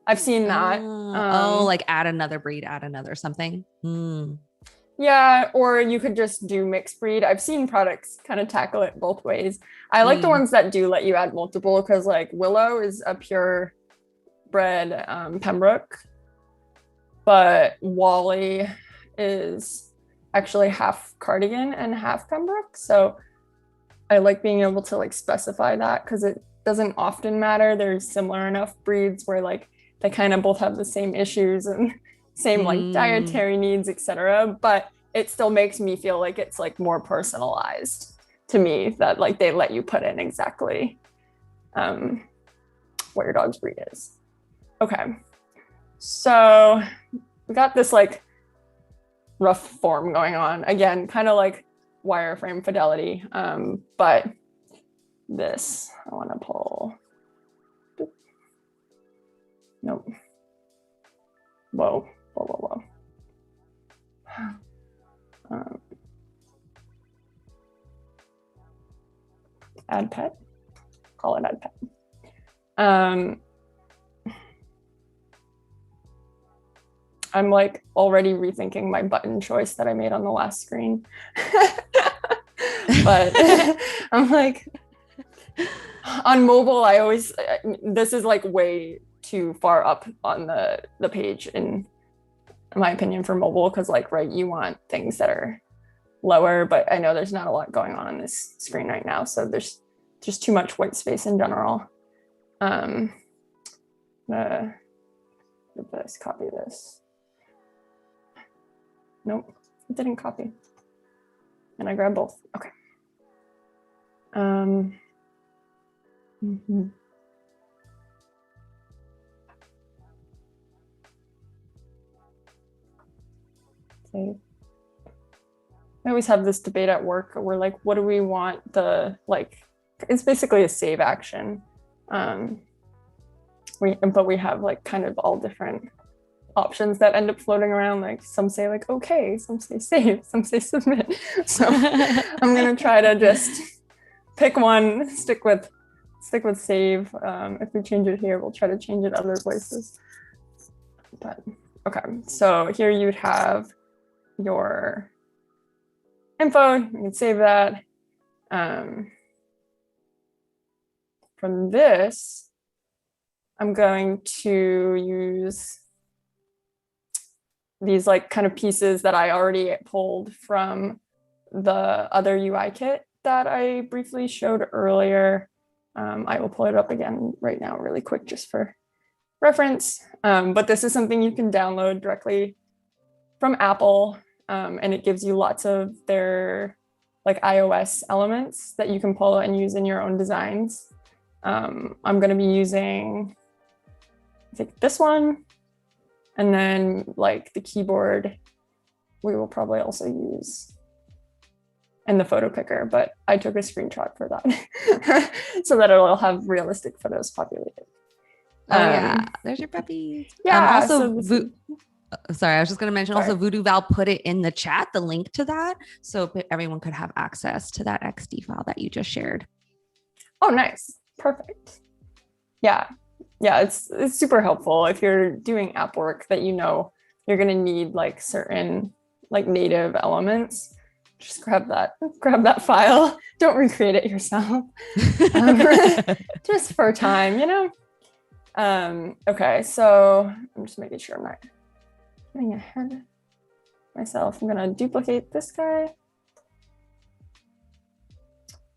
I've seen that. Like add another breed, add another something. Yeah, or you could just do mixed breed. I've seen products kind of tackle it both ways. I like the ones that do let you add multiple, because like Willow is a pure bred Pembroke, but Wally is actually half cardigan and half Pembroke. So I like being able to like specify that, because it doesn't often matter. There's similar enough breeds where like they kind of both have the same issues and same like dietary needs, etc. But it still makes me feel like it's like more personalized to me, that like they let you put in exactly what your dog's breed is. Okay, so we got this like rough form going on again, kind of like wireframe fidelity, but this I want to pull. Nope. Whoa. Add pet. Call it add pet. I'm like already rethinking my button choice that I made on the last screen. But I'm like, on mobile, this is like way too far up on the page in my opinion for mobile, because like, right, you want things that are lower, but I know there's not a lot going on this screen right now, so there's just too much white space in general. Let's copy this. Nope, it didn't copy. And I grabbed both. Okay. Save. I always have this debate at work where like, what do we want it's basically a save action. But we have like kind of all different options that end up floating around. Like some say like, okay, some say save, some say submit. So I'm gonna try to just pick one, stick with save. If we change it here, we'll try to change it other places. But okay, so here you'd have your info, you can save that. From this, I'm going to use these like kind of pieces that I already pulled from the other UI kit that I briefly showed earlier. I will pull it up again right now really quick just for reference. But this is something you can download directly from Apple, and it gives you lots of their like iOS elements that you can pull and use in your own designs. I'm going to be using, I think, this one, and then like the keyboard we will probably also use, and the photo picker, but I took a screenshot for that so that it'll have realistic photos populated. Oh yeah, there's your puppy. Yeah. Sorry, I was just going to mention Sorry. also Voodoo Val put it in the chat, the link to that, so everyone could have access to that XD file that you just shared. Oh, nice. Perfect. Yeah. Yeah, it's super helpful if you're doing app work that you know you're going to need like certain like native elements. Just grab that file. Don't recreate it yourself. Just for time, you know? Okay, so I'm just making sure I'm not getting ahead of myself. I'm gonna duplicate this guy.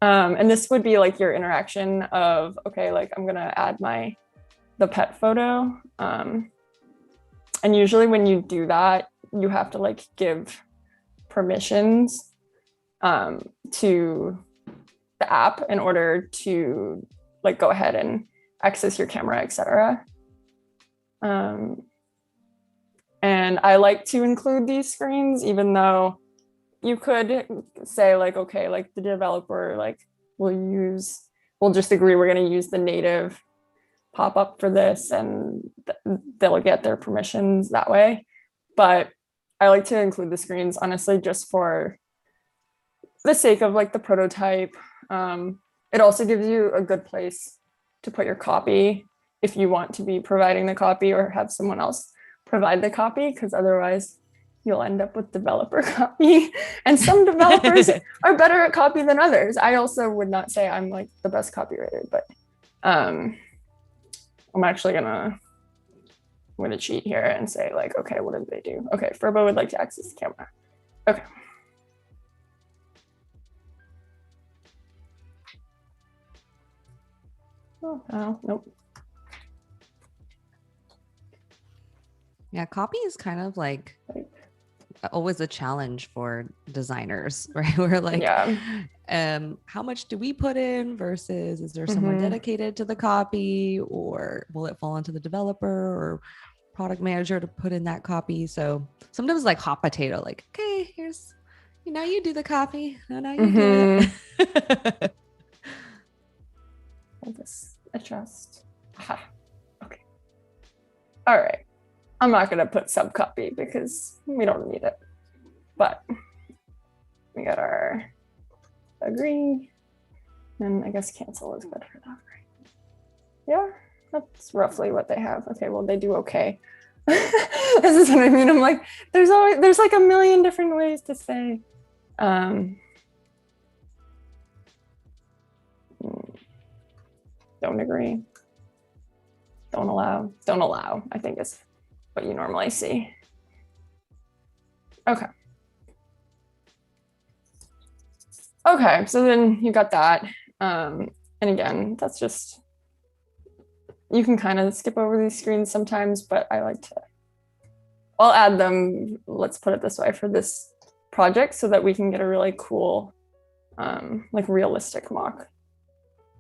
And this would be like your interaction of, okay, like I'm gonna add the pet photo. And usually when you do that, you have to like give permissions to the app in order to like go ahead and access your camera, etc. And I like to include these screens, even though you could say like, okay, like the developer, like we'll just agree we're going to use the native pop-up for this and they'll get their permissions that way. But I like to include the screens, honestly, just for the sake of like the prototype. It also gives you a good place to put your copy if you want to be providing the copy or have someone else provide the copy, because otherwise you'll end up with developer copy. And some developers are better at copy than others. I also would not say I'm like the best copywriter, but I'm actually gonna cheat here and say like, okay, what did they do? Okay, Furbo would like to access the camera. Okay. Oh, nope. Yeah, copy is kind of like always a challenge for designers, right? We're like, yeah. How much do we put in versus is there someone dedicated to the copy, or will it fall into the developer or product manager to put in that copy? So sometimes like hot potato, like, okay, here's, you do the copy. No, now you do it. I'll just adjust. Aha. Okay. All right. I'm not going to put sub copy because we don't need it, but we got our agree, and I guess cancel is good for that, right? Yeah, that's roughly what they have. Okay, well, they do okay. This is what I mean. I'm like, there's like a million different ways to say. Don't agree. Don't allow, I think is what you normally see. Okay. Okay, so then you got that. And again, that's just, you can kind of skip over these screens sometimes, but I'll add them, let's put it this way, for this project so that we can get a really cool, like realistic mock,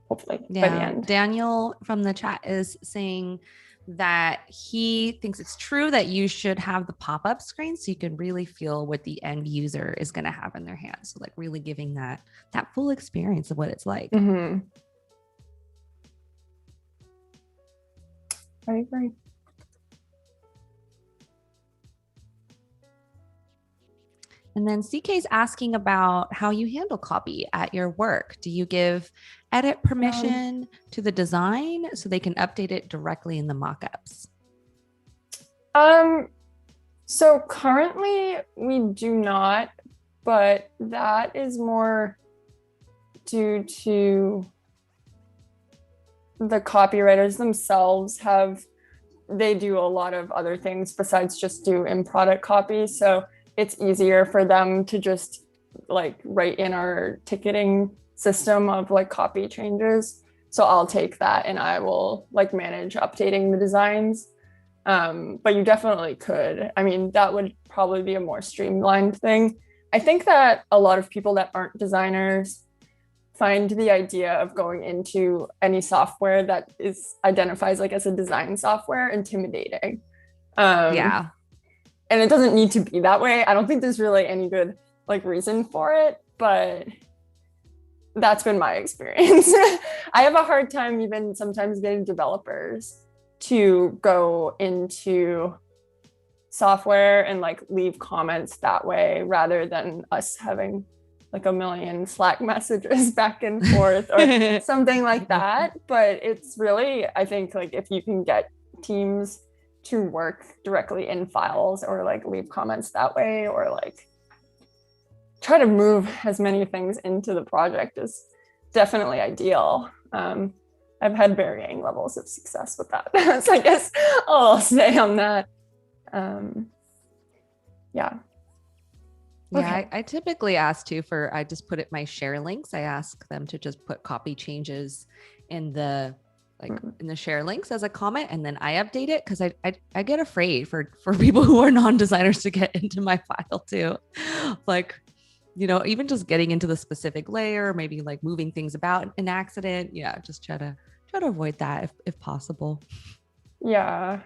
hopefully, by the end. Daniel from the chat is saying that he thinks it's true that you should have the pop-up screen so you can really feel what the end user is going to have in their hands. So like really giving that full experience of what it's like. I agree. And then CK's asking about how you handle copy at your work. Do you give edit permission to the design so they can update it directly in the mockups? So currently we do not, but that is more due to the copywriters themselves they do a lot of other things besides just do in-product copy. So it's easier for them to just like write in our ticketing system of like copy changes. So I'll take that and I will like manage updating the designs. But you definitely could. I mean, that would probably be a more streamlined thing. I think that a lot of people that aren't designers find the idea of going into any software that identifies like as a design software intimidating. Yeah. And it doesn't need to be that way. I don't think there's really any good like reason for it, but that's been my experience. I have a hard time even sometimes getting developers to go into software and like leave comments that way rather than us having like a million Slack messages back and forth or something like that. But it's really, I think, like if you can get teams to work directly in files or like leave comments that way, or like try to move as many things into the project is definitely ideal. I've had varying levels of success with that. So I guess I'll say on that. Yeah. Yeah, okay. I typically ask too I just put it my share links. I ask them to just put copy changes in the in the share links as a comment, and then I update it because I get afraid for people who are non-designers to get into my file too. Like, you know, even just getting into the specific layer, maybe like moving things about an accident. Yeah, just try to avoid that if possible. Yeah.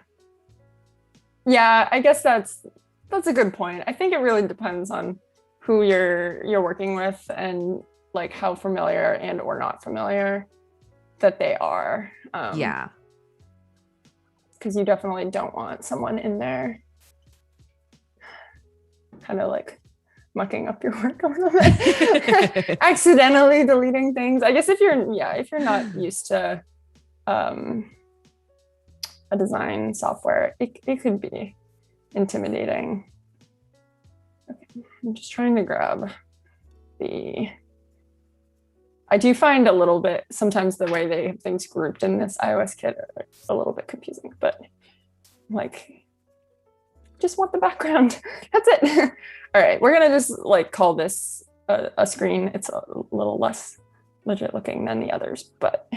Yeah, I guess that's a good point. I think it really depends on who you're working with and like how familiar and or not familiar that they are. Yeah. Because you definitely don't want someone in there kind of like mucking up your work a little bit, accidentally deleting things. I guess if you're not used to a design software, it could be intimidating. Okay, I'm just trying to grab I do find a little bit, sometimes the way they have things grouped in this iOS kit are a little bit confusing, but like, just want the background. That's it. All right, we're gonna just like call this a screen. It's a little less legit looking than the others, but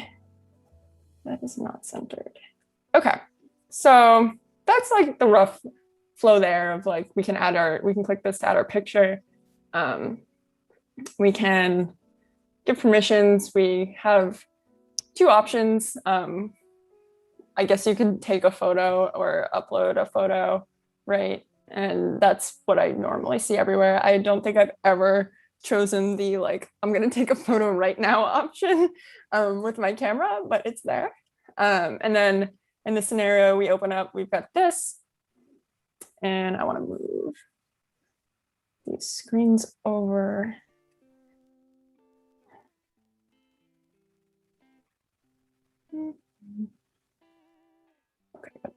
that is not centered. Okay, so that's like the rough flow there of like, we can click this to add our picture. We can give permissions. We have two options. I guess you can take a photo or upload a photo, right? And that's what I normally see everywhere. I don't think I've ever chosen the like, I'm gonna take a photo right now option with my camera, but it's there. And then in this scenario, we open up, we've got this, and I wanna move these screens over. Okay, good.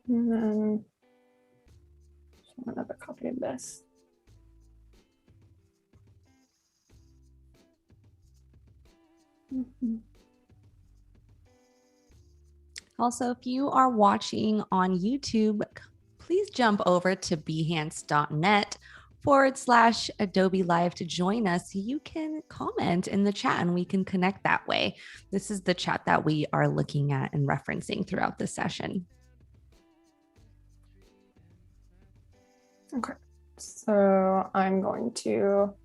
And then another copy of this. Also, if you are watching on YouTube, please jump over to behance.net/Adobe Live to join us. You can comment in the chat and we can connect that way. This is the chat that we are looking at and referencing throughout the session. Okay, so I'm going to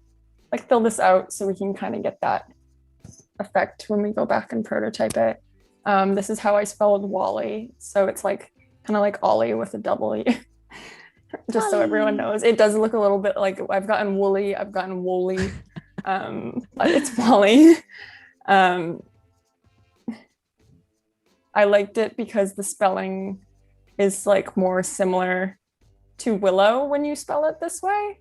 like fill this out so we can kind of get that effect when we go back and prototype it. This is how I spelled Wally. So it's like kind of like Ollie with a double E. Just so everyone knows. It does look a little bit like I've gotten woolly, I've gotten woolly, but it's Wally. I liked it because the spelling is like more similar to Willow when you spell it this way.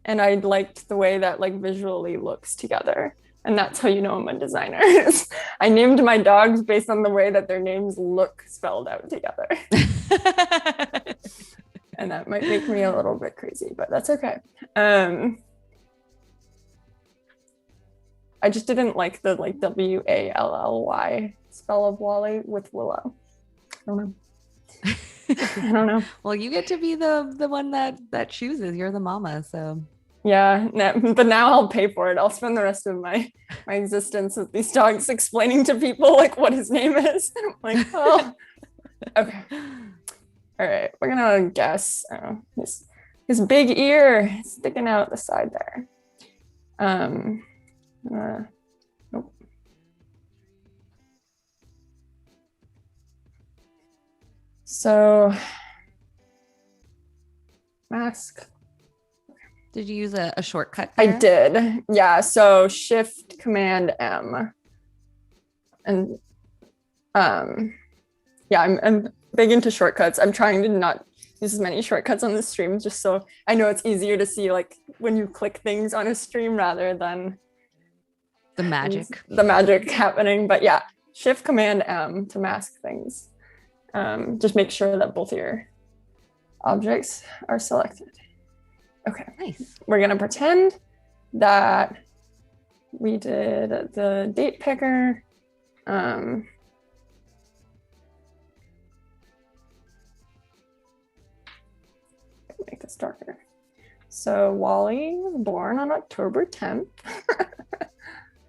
And I liked the way that like visually looks together. And that's how you know I'm a designer. I named my dogs based on the way that their names look spelled out together. And that might make me a little bit crazy, but that's okay. I just didn't like the like W-A-L-L-Y spell of Wally with Willow. I don't know. I don't know. Well, you get to be the one that chooses. You're the mama, so. Yeah, but now I'll pay for it. I'll spend the rest of my existence with these dogs explaining to people like what his name is. Like, oh, okay. All right, we're gonna guess his big ear sticking out the side there. Nope. So mask. Did you use a shortcut I there? did. Yeah. So Shift Command M. And yeah, I'm big into shortcuts. I'm trying to not use as many shortcuts on the stream, just so I know it's easier to see like when you click things on a stream rather than The magic. the magic happening. But yeah, Shift Command M to mask things. Just make sure that both your objects are selected. Okay. Nice. We're gonna pretend that we did the date picker. Make this darker. So Wally was born on October 10th.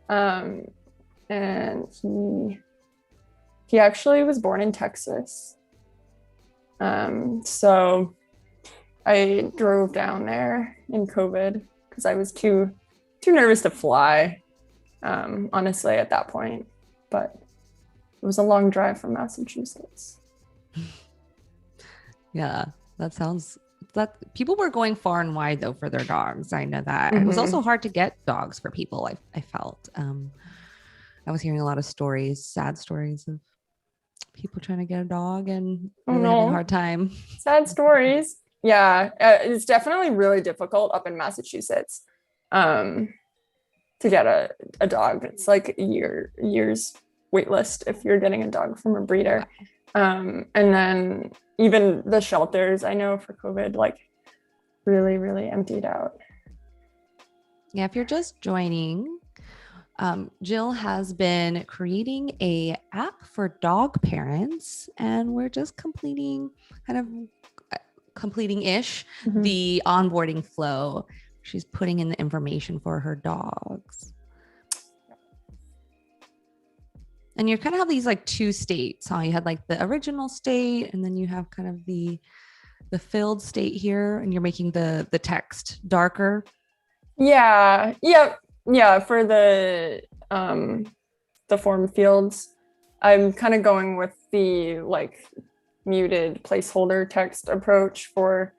And he actually was born in Texas. So I drove down there in COVID because I was too nervous to fly, honestly, at that point. But it was a long drive from Massachusetts. Yeah, that people were going far and wide though for their dogs. I know that. It was also hard to get dogs for people. I felt. I was hearing a lot of stories, sad stories of people trying to get a dog and really having a hard time. Sad stories. Yeah, it's definitely really difficult up in Massachusetts to get a dog. It's like a year's wait list if you're getting a dog from a breeder. Wow. And then even the shelters, I know for COVID, like really, really emptied out. Yeah, if you're just joining, Jill has been creating a app for dog parents, and we're just completing-ish the onboarding flow. She's putting in the information for her dogs. And you kind of have these like two states, huh? You had like the original state, and then you have kind of the filled state here, and you're making the text darker. Yeah. For the form fields, I'm kind of going with the like muted placeholder text approach for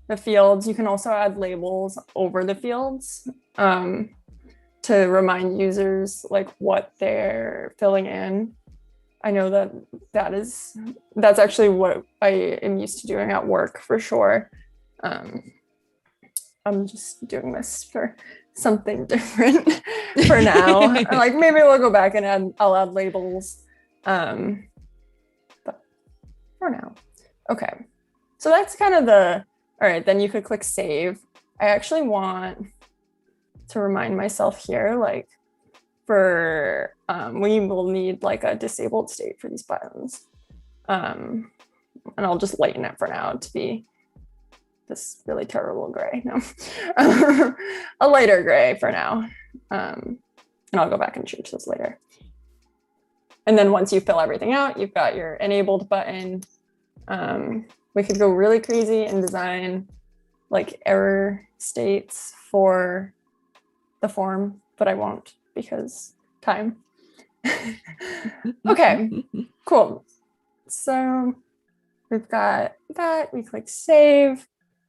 the fields. You can also add labels over the fields to remind users like what they're filling in. I know that's actually what I am used to doing at work for sure. I'm just doing this for something different for now. Like maybe we'll go back and I'll add labels. But for now. Okay. So that's kind of all right, then you could click save. I actually want to remind myself here, like for, we will need like a disabled state for these buttons. And I'll just lighten it for now to be this really terrible gray. No, a lighter gray for now. And I'll go back and change this later. And then once you fill everything out, you've got your enabled button. We could go really crazy and design like error states for the form, but I won't because time. Okay, cool. So we've got that, we click save.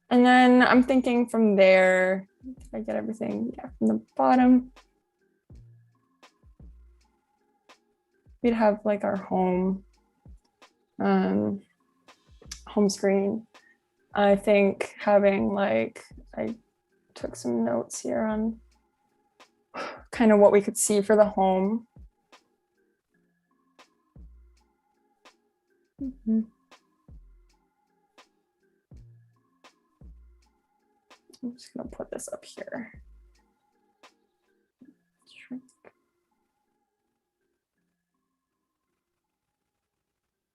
And then I'm thinking from there, did I get everything? Yeah, from the bottom. We'd have like our home screen. I think having like, I took some notes here on kind of what we could see for the home. I'm just gonna put this up here. Shrink.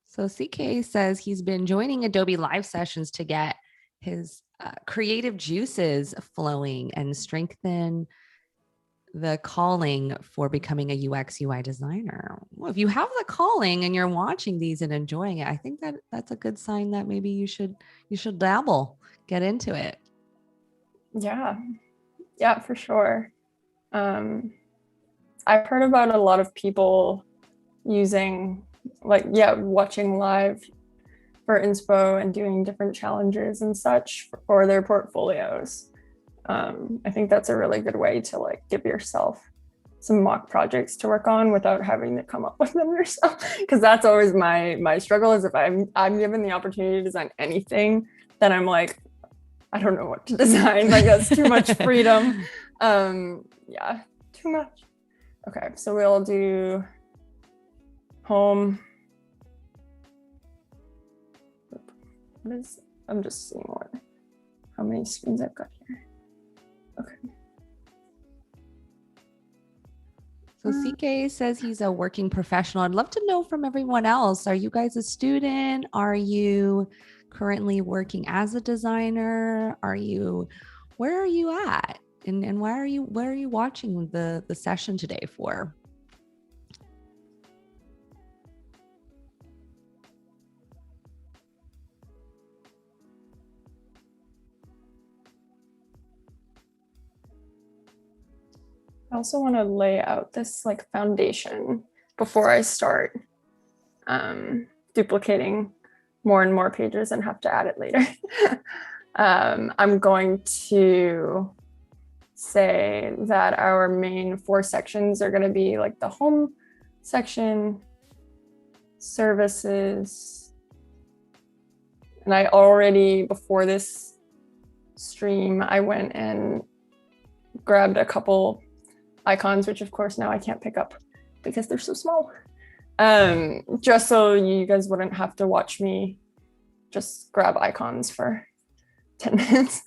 So CK says he's been joining Adobe live sessions to get his creative juices flowing and strengthen the calling for becoming a UX UI designer. Well, if you have the calling and you're watching these and enjoying it, I think that's a good sign that maybe you should dabble, get into it. Yeah, for sure. I've heard about a lot of people using watching live for inspo and doing different challenges and such for their portfolios. I think that's a really good way to like give yourself some mock projects to work on without having to come up with them yourself. Because that's always my struggle, is if I'm given the opportunity to design anything, then I'm like, I don't know what to design. Like, that's too much freedom. Yeah, too much. Okay, so we'll do home. What is, I'm just seeing how many screens I've got here. Okay. So CK says he's a working professional. I'd love to know from everyone else. Are you guys a student? Are you currently working as a designer? Where are you at? And where are you watching the session today for? I also want to lay out this like foundation before I start duplicating more and more pages and have to add it later. I'm going to say that our main 4 sections are going to be like the home section, services, and I already, before this stream, I went and grabbed a couple icons, which of course now I can't pick up because they're so small. Just so you guys wouldn't have to watch me just grab icons for 10 minutes.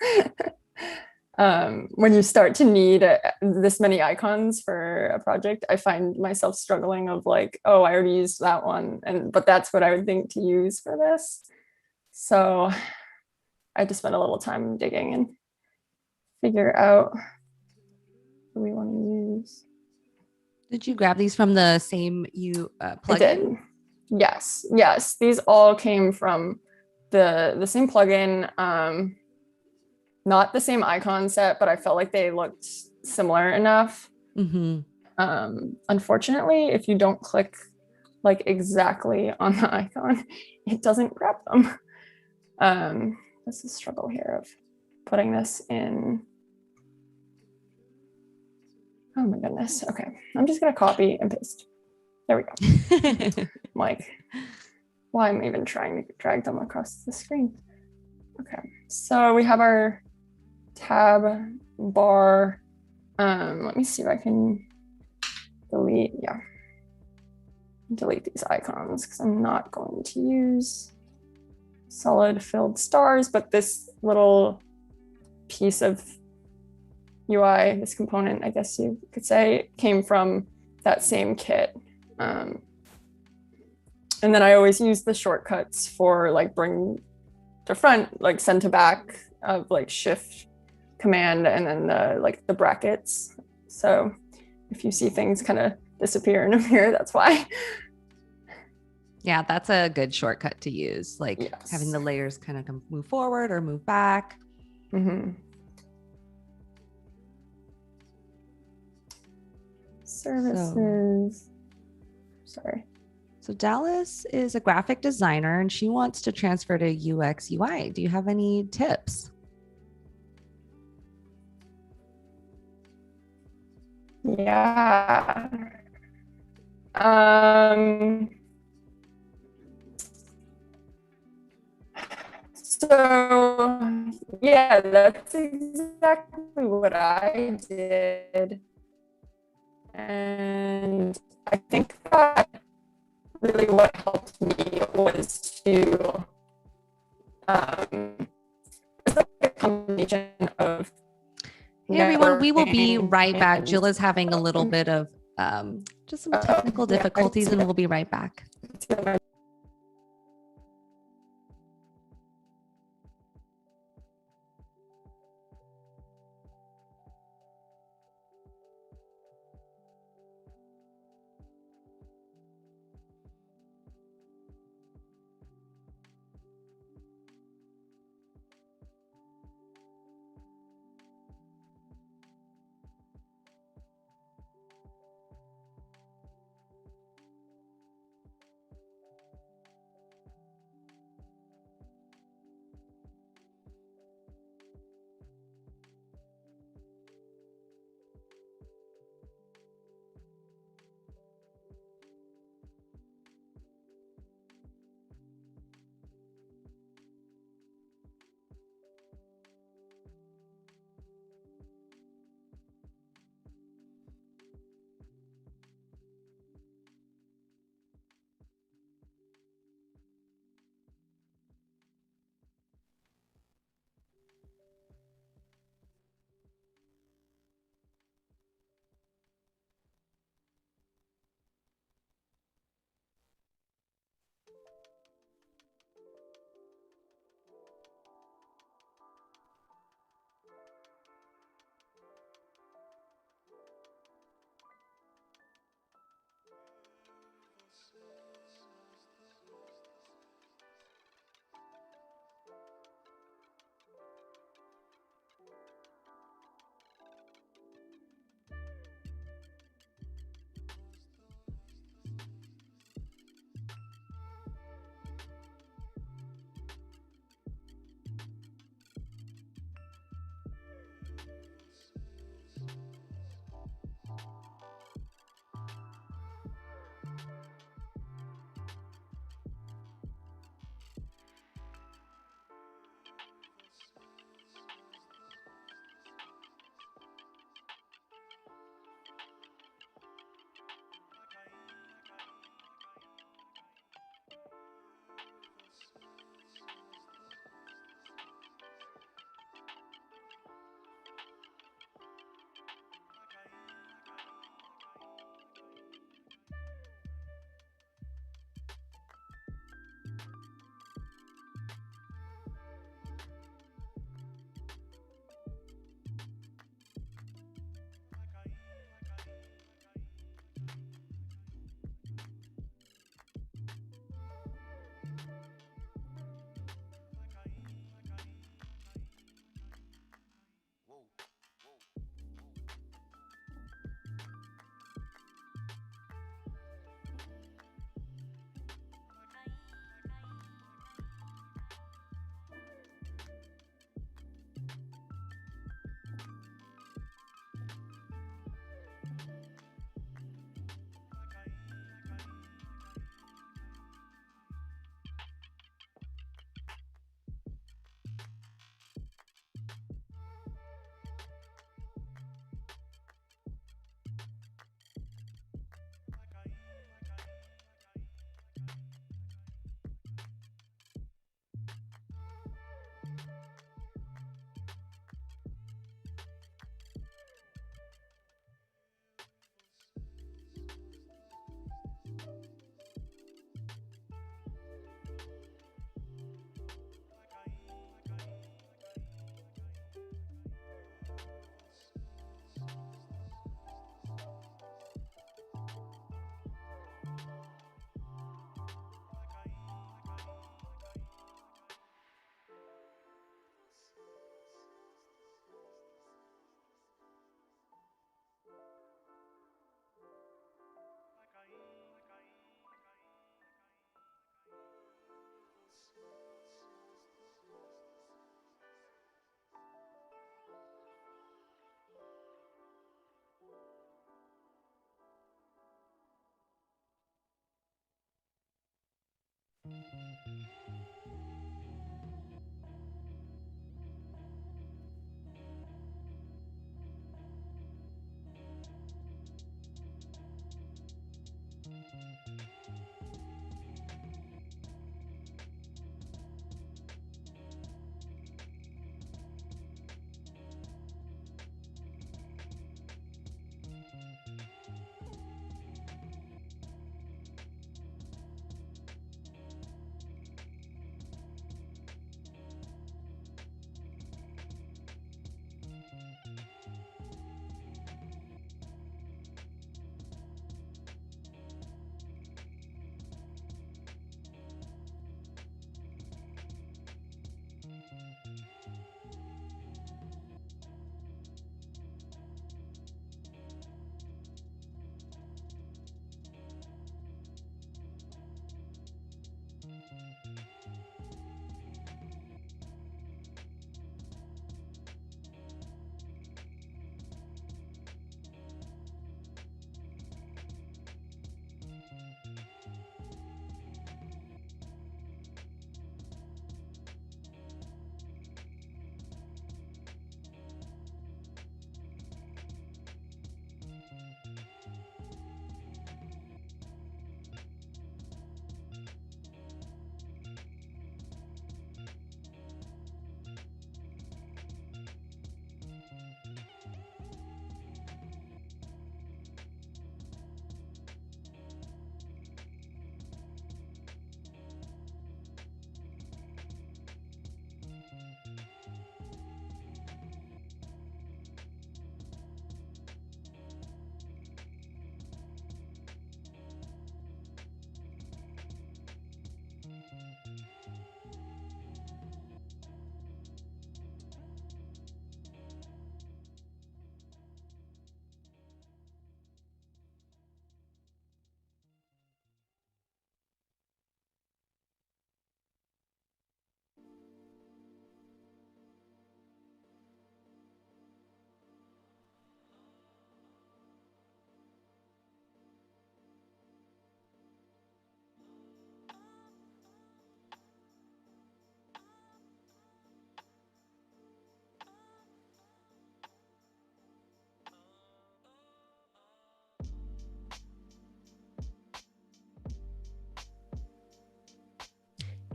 When you start to need this many icons for a project, I find myself struggling of like, oh, I already used that one, but that's what I would think to use for this. So I had to spend a little time digging and figure out what we want to use. Did you grab these from the same plugin? I did. Yes. These all came from the same plugin. Not the same icon set, but I felt like they looked similar enough. Mm-hmm. Unfortunately, if you don't click like exactly on the icon, it doesn't grab them. This is a struggle here of putting this in. Oh my goodness. Okay, I'm just gonna copy and paste. There we go. Like, why am I even trying to drag them across the screen? Okay, so we have our tab bar. Let me see if I can delete these icons, because I'm not going to use solid filled stars, but this little piece of UI, this component, I guess you could say, came from that same kit. And then I always use the shortcuts for like bring to front, like send to back of like shift command, and then the brackets. So if you see things kind of disappear and appear, that's why. Yeah, that's a good shortcut to use, like yes. Having the layers kind of move forward or move back. Mm-hmm. Services. Sorry. So Dallas is a graphic designer and she wants to transfer to UX UI. Do you have any tips? Yeah. So yeah, that's exactly what I did. And I think that really what helped me was to it's like a combination of Hey everyone, we will be right back. Jill is having a little bit of just some technical difficulties, and we'll be right back.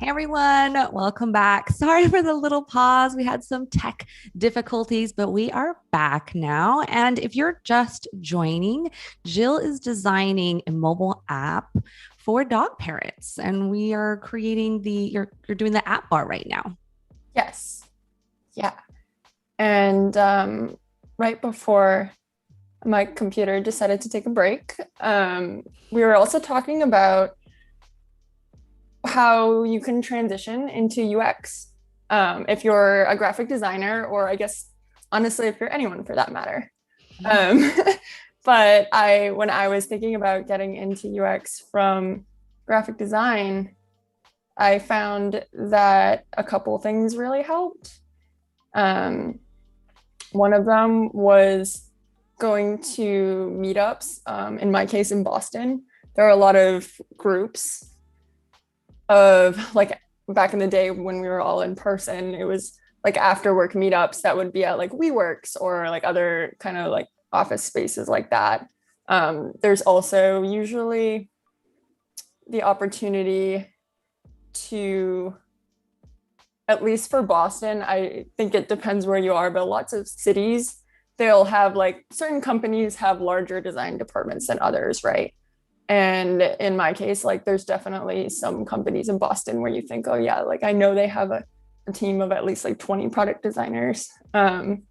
Hey everyone, welcome back. Sorry for the little pause. We had some tech difficulties, but we are back now. And if you're just joining, Jill is designing a mobile app for dog parents, and we are creating you're doing the app bar right now. Yes. Yeah. And right before my computer decided to take a break, we were also talking about how you can transition into UX if you're a graphic designer, or I guess, honestly, if you're anyone for that matter. But when I was thinking about getting into UX from graphic design, I found that a couple things really helped. One of them was going to meetups. In my case, in Boston, there are a lot of groups of, like, back in the day when we were all in person, it was like after work meetups that would be at like WeWorks or like other kind of like office spaces like that. There's also usually the opportunity to, at least for Boston, I think it depends where you are, but lots of cities, they'll have like certain companies have larger design departments than others, right? And in my case, like there's definitely some companies in Boston where you think, oh yeah, like I know they have a team of at least like 20 product designers. And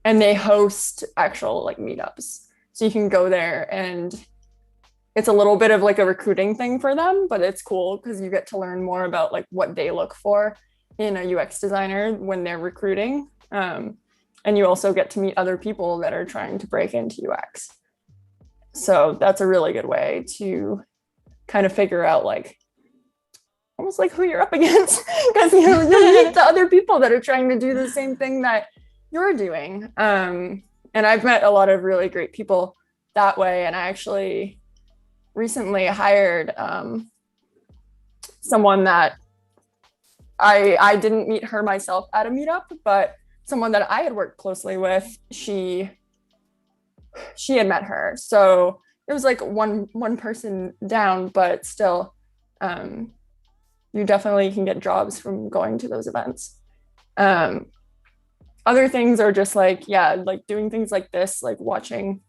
they host actual like meetups. So you can go there, and it's a little bit of like a recruiting thing for them, but it's cool because you get to learn more about like what they look for in a UX designer when they're recruiting. And you also get to meet other people that are trying to break into UX. So that's a really good way to kind of figure out like almost like who you're up against, because you meet the other people that are trying to do the same thing that you're doing. And I've met a lot of really great people that way. And I actually recently hired someone that I didn't meet her myself at a meetup, but someone that I had worked closely with, she had met her. So it was like one person down, but still, you definitely can get jobs from going to those events. Other things are just like, like doing things like this, like watching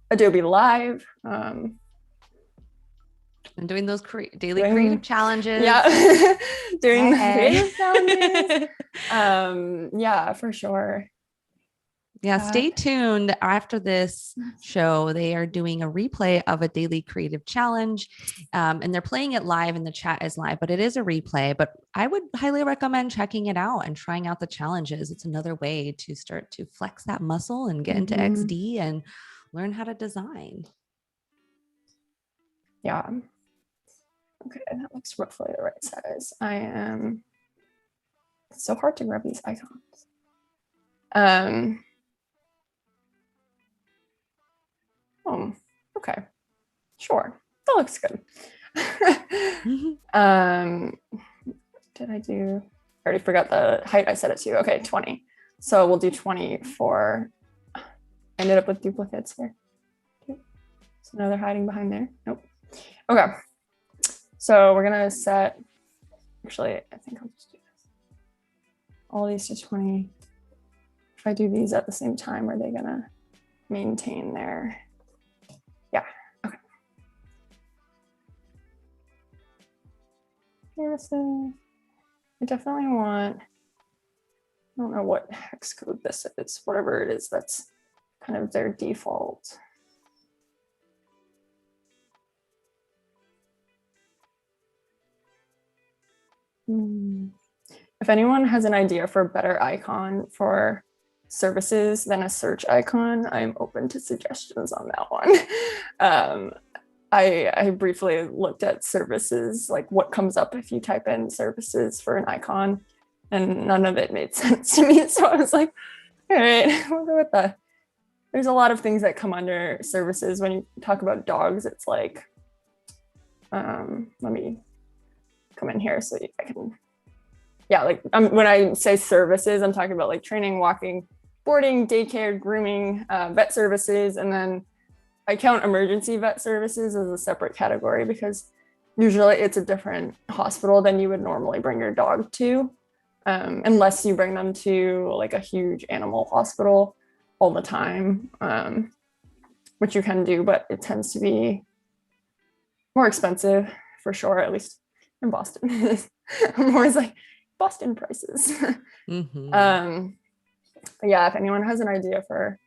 Adobe Live, and doing those daily creative challenges. Yeah, doing the creative challenges. Yeah, for sure. Yeah, stay tuned. After this show, they are doing a replay of a daily creative challenge, and they're playing it live, and the chat is live, but it is a replay. But I would highly recommend checking it out and trying out the challenges. It's another way to start to flex that muscle and get into XD and learn how to design. Yeah. Okay, that looks roughly the right size. It's so hard to grab these icons. Oh, okay. Sure. That looks good. Did I do? I already forgot the height I set it to. Okay, 20. So we'll do 20 for, ended up with duplicates here. Okay. So now they're hiding behind there. Nope. Okay. So we're gonna set, actually, I think I'll just do this. All these to 20. If I do these at the same time, are they gonna maintain their, yeah, okay. Here's the, I definitely want, I don't know what hex code this is, whatever it is, that's kind of their default. If anyone has an idea for a better icon for services than a search icon, I'm open to suggestions on that one. I briefly looked at services, like what comes up if you type in services for an icon, and none of it made sense to me. So I was like, all right, we'll go with that. There's a lot of things that come under services. When you talk about dogs, it's like, let me come in here so I can, yeah, like when I say services, I'm talking about like training, walking, boarding, daycare, grooming, vet services, and then I count emergency vet services as a separate category because usually it's a different hospital than you would normally bring your dog to, unless you bring them to like a huge animal hospital all the time, which you can do, but it tends to be more expensive for sure, at least in Boston. I'm always like, Boston prices. Yeah, if anyone has an idea for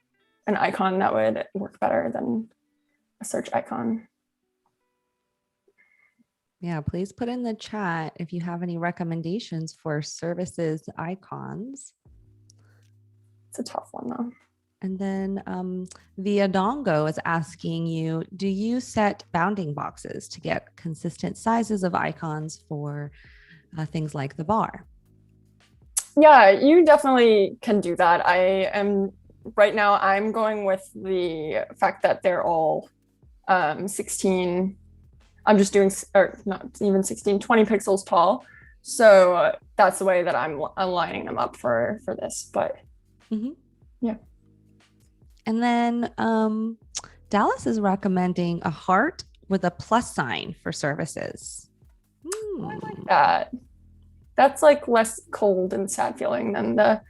an icon that would work better than a search icon. Yeah, please put in the chat if you have any recommendations for services icons. It's a tough one though. And then the Adongo is asking you, do you set bounding boxes to get consistent sizes of icons for things like the bar? Yeah, you definitely can do that. Right now I'm going with the fact that they're all 16. I'm just doing, or not even 16, 20 pixels tall. So that's the way that I'm lining them up for this, but yeah. And then Dallas is recommending a heart with a plus sign for services. I like that. That's like less cold and sad feeling than the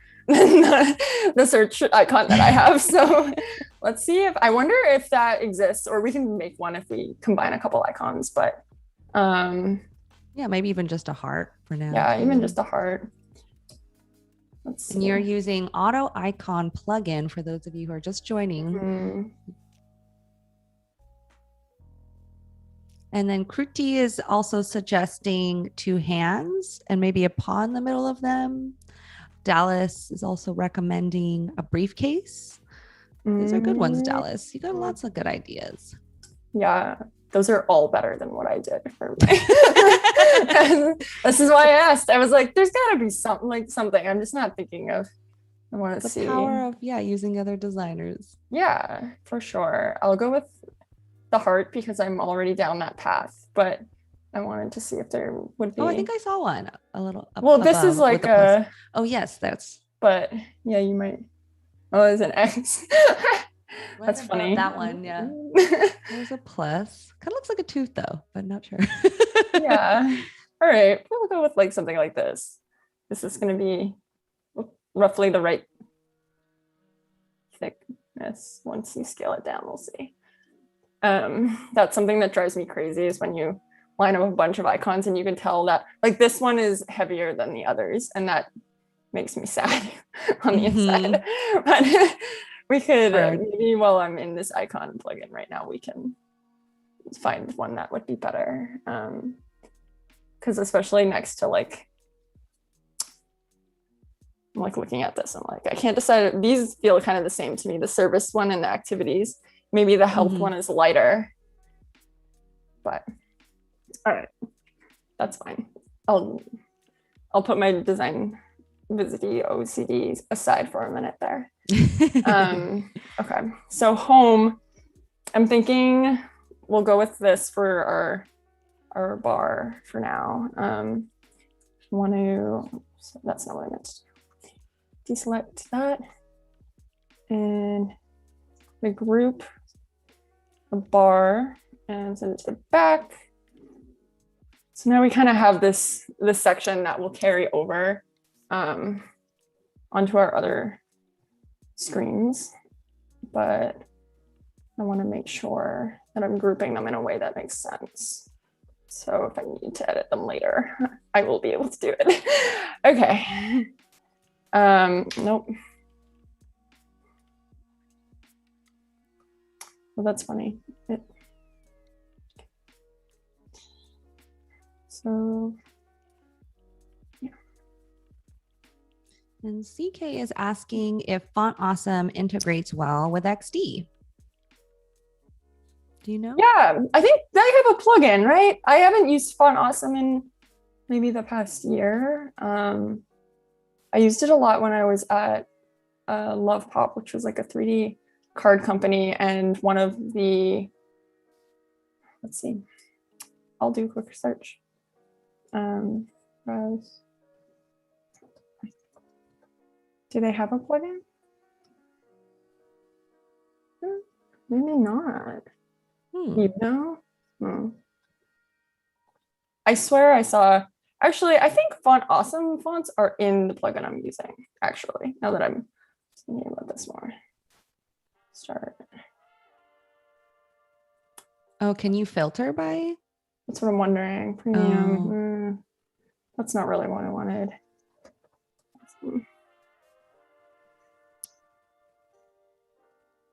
search icon that I have. So let's see if, I wonder if that exists, or we can make one if we combine a couple icons, but yeah, maybe even just a heart for now. Yeah, even just a heart. Let's see. And you're using AutoIcon plugin for those of you who are just joining. And then Kruti is also suggesting 2 hands and maybe a paw in the middle of them. Dallas is also recommending a briefcase. These are good ones, Dallas. You got lots of good ideas. Yeah, those are all better than what I did for me. This is why I asked. I was like, there's got to be something I'm just not thinking of. I want to see the power of using other designers. Yeah, for sure. I'll go with the heart because I'm already down that path, but I wanted to see if there would be. Oh, I think I saw one a little up Well, this is above like with the plus. a. Oh, yes, that's. But yeah, you might. Oh, it's an X. That's Right above funny. that one, yeah. There's a plus. Kind of looks like a tooth though, but not sure. Yeah. All right. We'll go with like something like this. This is going to be roughly the right thickness. Once you scale it down, we'll see. That's something that drives me crazy is when you line up a bunch of icons and you can tell that like this one is heavier than the others, and that makes me sad on the inside. But we could maybe while I'm in this icon plugin right now, we can find one that would be better. Because especially next to like, I'm like looking at this, I'm like, I can't decide. These feel kind of the same to me, the service one and the activities. Maybe the health one is lighter, but all right, that's fine. I'll put my design OCD aside for a minute there. Okay, so home, I'm thinking we'll go with this for our bar for now. Want to, so that's not what I meant to do. Deselect that and we group a bar and send it to the back. So now we kind of have this section that will carry over onto our other screens, but I want to make sure that I'm grouping them in a way that makes sense. So if I need to edit them later, I will be able to do it. Okay. Nope. Well, that's funny. So, yeah. And CK is asking if Font Awesome integrates well with XD. Do you know? Yeah, I think they have a plugin, right? I haven't used Font Awesome in maybe the past year. I used it a lot when I was at Love Pop, which was like a 3D card company, and one of the, let's see, I'll do a quick search. Browse. Do they have a plugin? Maybe not. You know? I swear I saw, actually, I think Font Awesome fonts are in the plugin I'm using, actually, now that I'm thinking about this more. Start. Oh, can you filter by? That's what I'm wondering. Premium. That's not really what I wanted.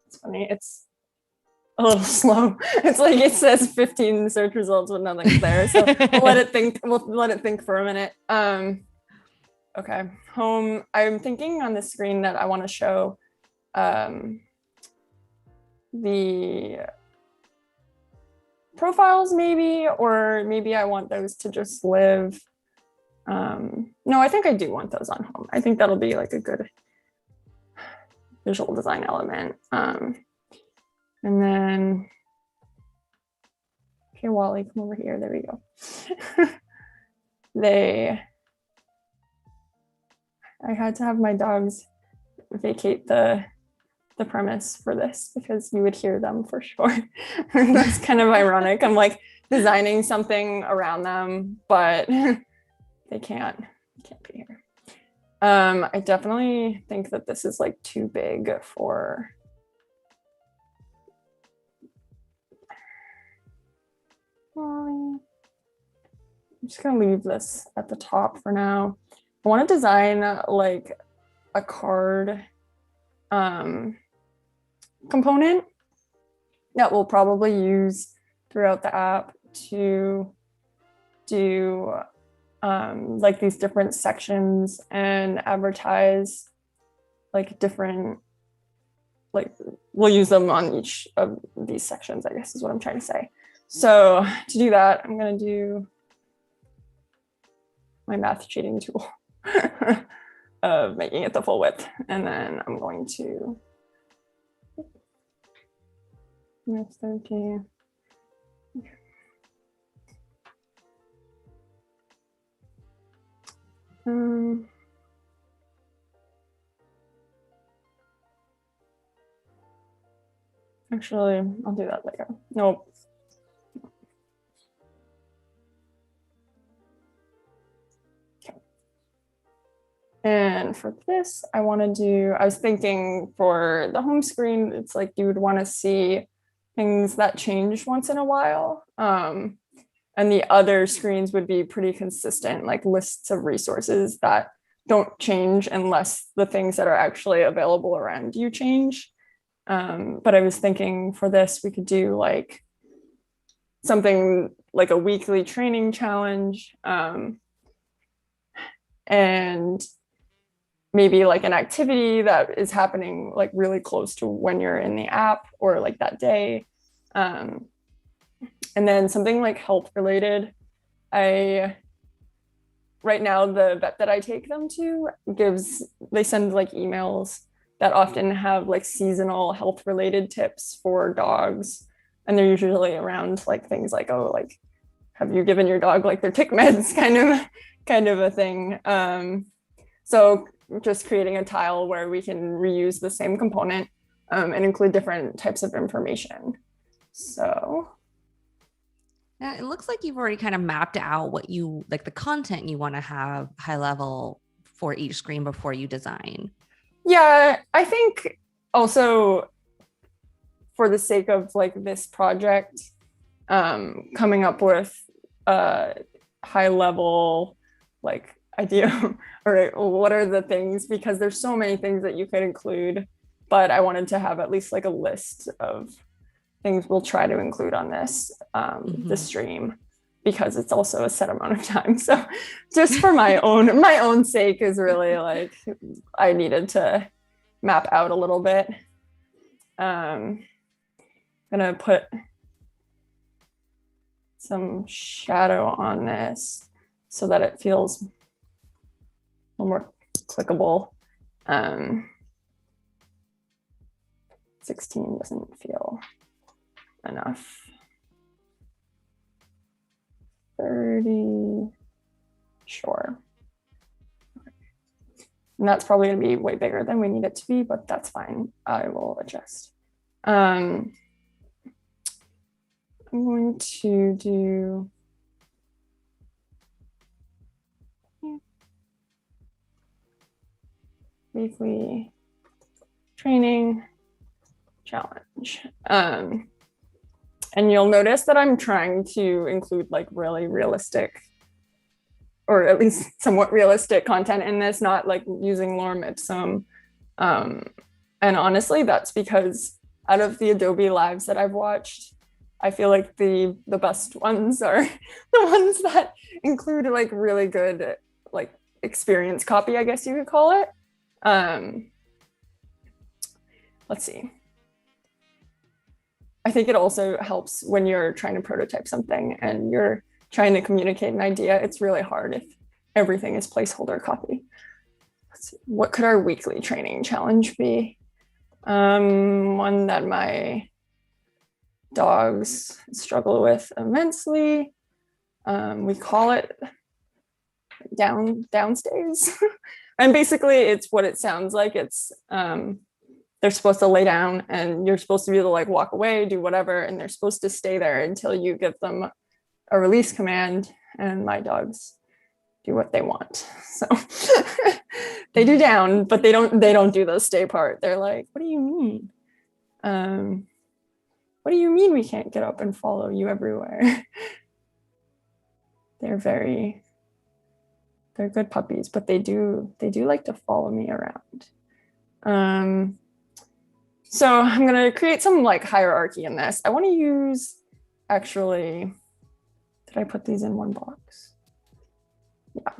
It's funny. It's a little slow. It's like it says 15 search results, but nothing's there. So we'll let it think. We'll let it think for a minute. Okay. Home. I'm thinking on the screen that I want to show the profiles maybe, or maybe I want those to just live. No, I think I do want those on home. I think that'll be like a good visual design element. And then, okay, Wally, come over here. There we go. I had to have my dogs vacate the premise for this because you would hear them for sure. That's kind of ironic. I'm like designing something around them, but they can't be here. I definitely think that this is like too big for I'm just gonna leave this at the top for now. I want to design like a card component that we'll probably use throughout the app to do like these different sections and advertise like different, like we'll use them on each of these sections, I guess is what I'm trying to say. So to do that, I'm going to do my math cheating tool of making it the full width. And then I'm going to minus 13. Um, Actually, I'll do that later. Nope. Okay. And for this, I was thinking for the home screen, it's like you would want to see things that change once in a while. And the other screens would be pretty consistent, like lists of resources that don't change unless the things that are actually available around you change. But I was thinking for this, we could do like something like a weekly training challenge, and maybe like an activity that is happening like really close to when you're in the app or like that day. And then something like health related. Right now the vet that I take them to they send like emails that often have like seasonal health related tips for dogs. And they're usually around like things like, oh, like, have you given your dog like their tick meds kind of a thing. So just creating a tile where we can reuse the same component and include different types of information. So yeah, it looks like you've already kind of mapped out what you like, the content you want to have high level for each screen before you design. Yeah, I think also for the sake of like this project, coming up with a high level like idea or what are the things, because there's so many things that you could include, but I wanted to have at least like a list of things we'll try to include on this the stream, because it's also a set amount of time. So just for my own sake is really like I needed to map out a little bit. I'm gonna put some shadow on this so that it feels a little more clickable. 16 doesn't feel enough. 30, sure. And that's probably gonna be way bigger than we need it to be, but that's fine. I will adjust. I'm going to do weekly training challenge. And you'll notice that I'm trying to include like really realistic, or at least somewhat realistic content in this, not like using lorem ipsum. And honestly, that's because out of the Adobe Lives that I've watched, I feel like the best ones are the ones that include like really good like experience copy, I guess you could call it. Let's see. I think it also helps when you're trying to prototype something and you're trying to communicate an idea. It's really hard if everything is placeholder copy. Let's see. What could our weekly training challenge be? One that my dogs struggle with immensely. We call it downstairs. And basically it's what it sounds like. It's they're supposed to lay down and you're supposed to be able to like walk away, do whatever, and they're supposed to stay there until you give them a release command, and my dogs do what they want. So they do down, but they don't do the stay part. They're like, what do you mean? What do you mean we can't get up and follow you everywhere? They're good puppies, but they do like to follow me around. So I'm gonna create some like hierarchy in this. I want to use, actually, did I put these in one box? Yeah.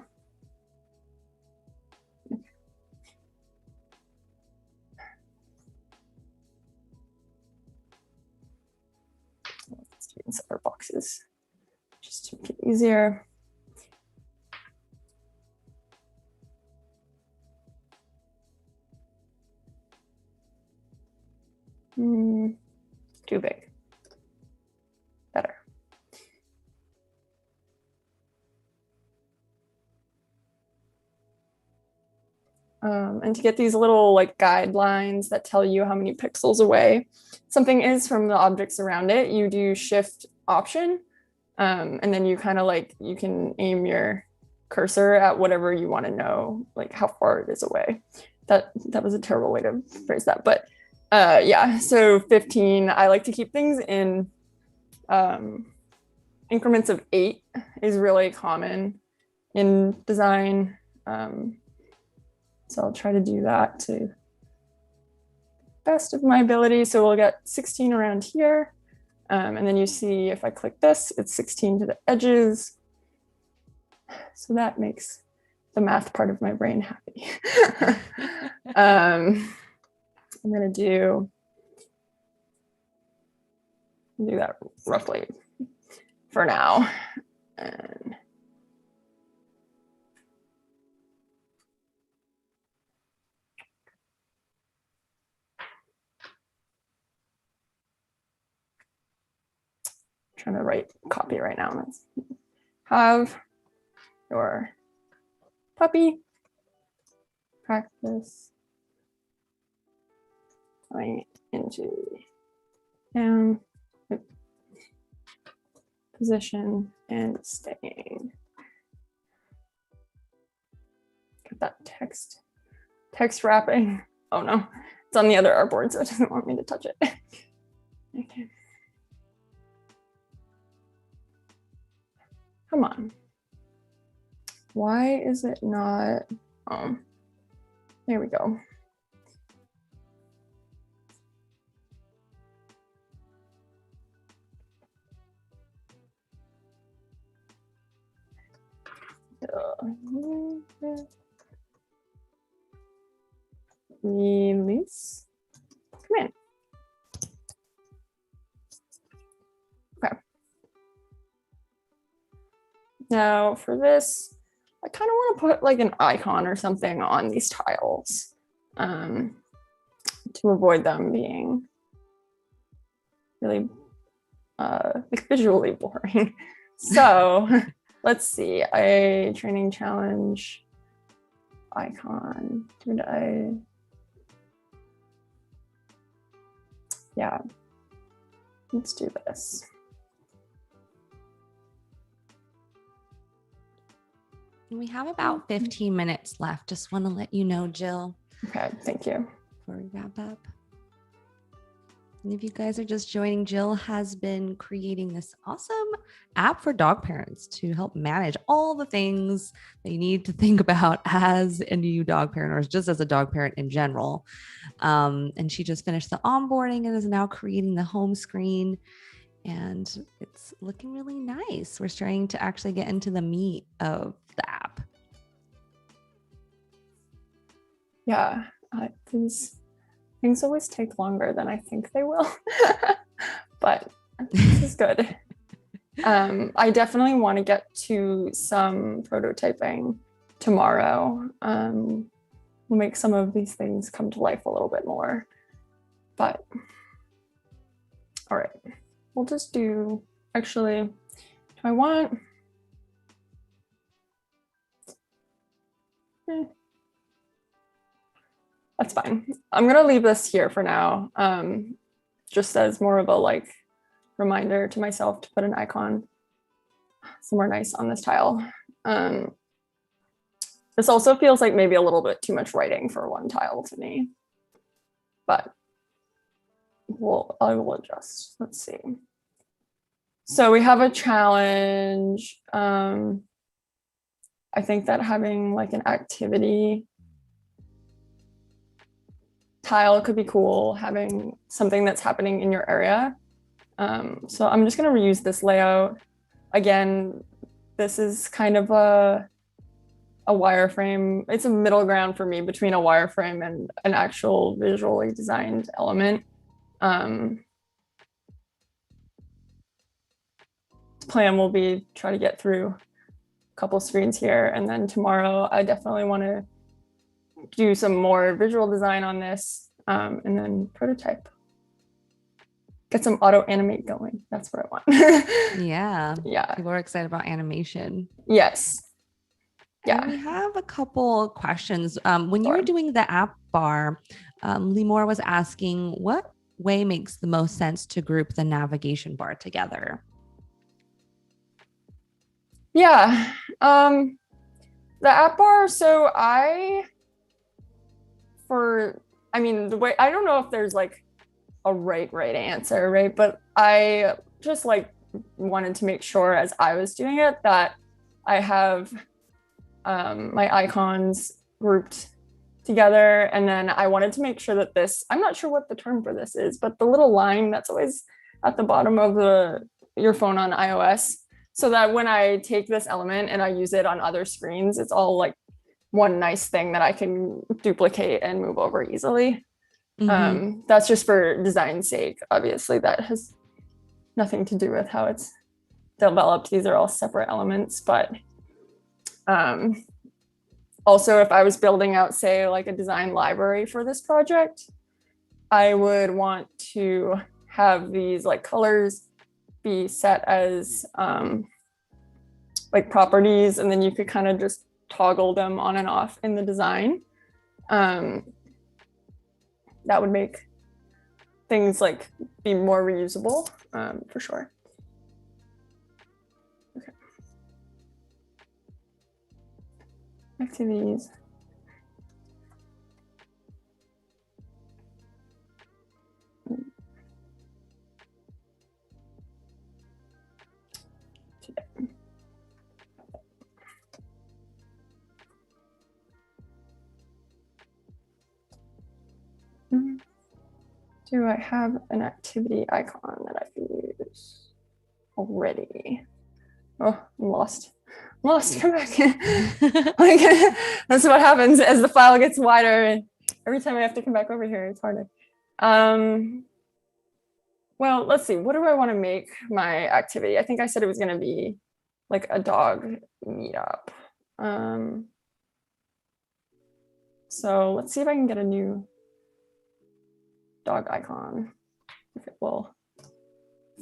Let's do it in separate boxes, just to make it easier. Too big. Better. And to get these little like guidelines that tell you how many pixels away something is from the objects around it, you do Shift Option. And then you kind of like, you can aim your cursor at whatever you want to know, like how far it is away. That was a terrible way to phrase that. But yeah, so 15, I like to keep things in increments of 8 is really common in design. So I'll try to do that to the best of my ability. So we'll get 16 around here. And then you see if I click this, it's 16 to the edges. So that makes the math part of my brain happy. I'm gonna do that roughly for now. And trying to write copy right now. Let's have your puppy practice going into down position and staying. Get that text wrapping. Oh no, it's on the other artboard, so it doesn't want me to touch it. Okay. Come on. Why is it not? Oh, there we go. Release. Come in. Okay. Now for this, I kind of want to put like an icon or something on these tiles to avoid them being really like visually boring. So let's see, a training challenge icon. Did I? Yeah, let's do this. We have about 15 minutes left. Just want to let you know, Jill. Okay, thank you. Before we wrap up. And if you guys are just joining, Jill has been creating this awesome app for dog parents to help manage all the things that you need to think about as a new dog parent, or just as a dog parent in general. And she just finished the onboarding and is now creating the home screen. And it's looking really nice. We're starting to actually get into the meat of the app. Yeah, these things always take longer than I think they will, but this is good. I definitely want to get to some prototyping tomorrow. We'll make some of these things come to life a little bit more, but all right. We'll just do, actually, do I want, that's fine. I'm gonna leave this here for now, just as more of a like reminder to myself to put an icon somewhere nice on this tile. This also feels like maybe a little bit too much writing for one tile to me, but I will adjust. Let's see. So we have a challenge. I think that having like an activity tile could be cool, having something that's happening in your area. So I'm just going to reuse this layout. Again, this is kind of a wireframe. It's a middle ground for me between a wireframe and an actual visually designed element. Plan will be try to get through a couple screens here, and then tomorrow I definitely want to do some more visual design on this, and then prototype. Get some auto animate going. That's what I want. Yeah. Yeah. People are excited about animation. Yes. And Yeah. we have a couple questions. When you were Sure. doing the app bar, Limor was asking what way makes the most sense to group the navigation bar together? Yeah. The app bar, so I mean, the way, I don't know if there's like a right answer, right? But I just like wanted to make sure as I was doing it that I have my icons grouped together. And then I wanted to make sure that this, I'm not sure what the term for this is, but the little line that's always at the bottom of your phone on iOS, so that when I take this element and I use it on other screens, it's all like one nice thing that I can duplicate and move over easily. Mm-hmm. That's just for design's sake. Obviously, that has nothing to do with how it's developed. These are all separate elements, but also, if I was building out, say, like a design library for this project, I would want to have these like colors be set as like properties, and then you could kind of just toggle them on and off in the design. That would make things like be more reusable for sure. Okay. Activities. Do I have an activity icon that I can use already? Oh, I'm lost. Come back. Like, that's what happens as the file gets wider. And every time I have to come back over here, it's harder. Well, let's see. What do I want to make my activity? I think I said it was going to be like a dog meetup. So let's see if I can get a new dog icon. If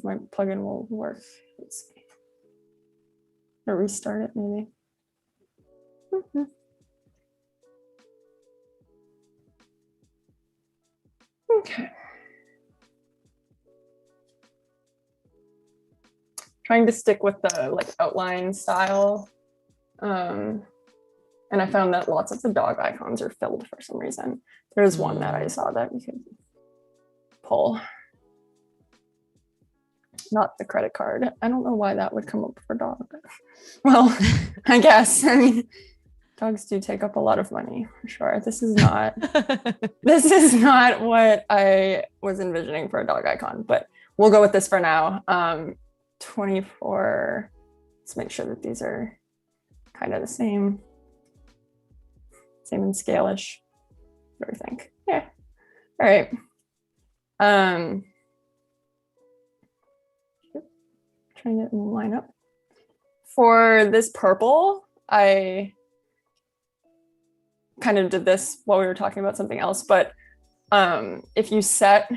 my plugin will work. Let's see. Or restart it maybe. Okay. Trying to stick with the like outline style. And I found that lots of the dog icons are filled for some reason. There's one that I saw that we could pull. Not the credit card. I don't know why that would come up for dog. Well, I guess. I mean, dogs do take up a lot of money for sure. This is not what I was envisioning for a dog icon, but we'll go with this for now. 24. Let's make sure that these are kind of the same in scale-ish. What do we think? Yeah. All right. Trying to line up. For this purple, I kind of did this while we were talking about something else, but if you set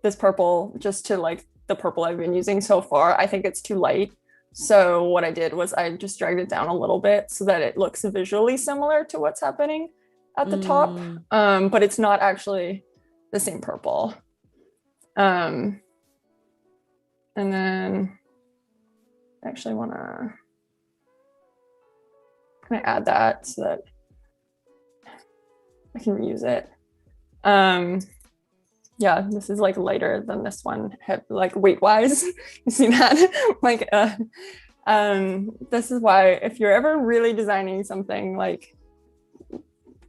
this purple just to like the purple I've been using so far, I think it's too light. So what I did was I just dragged it down a little bit so that it looks visually similar to what's happening at the top, but it's not actually the same purple. And then I actually want to kind of add that so that I can reuse it. Yeah, this is like lighter than this one, like weight wise. You see that? Like, this is why if you're ever really designing something like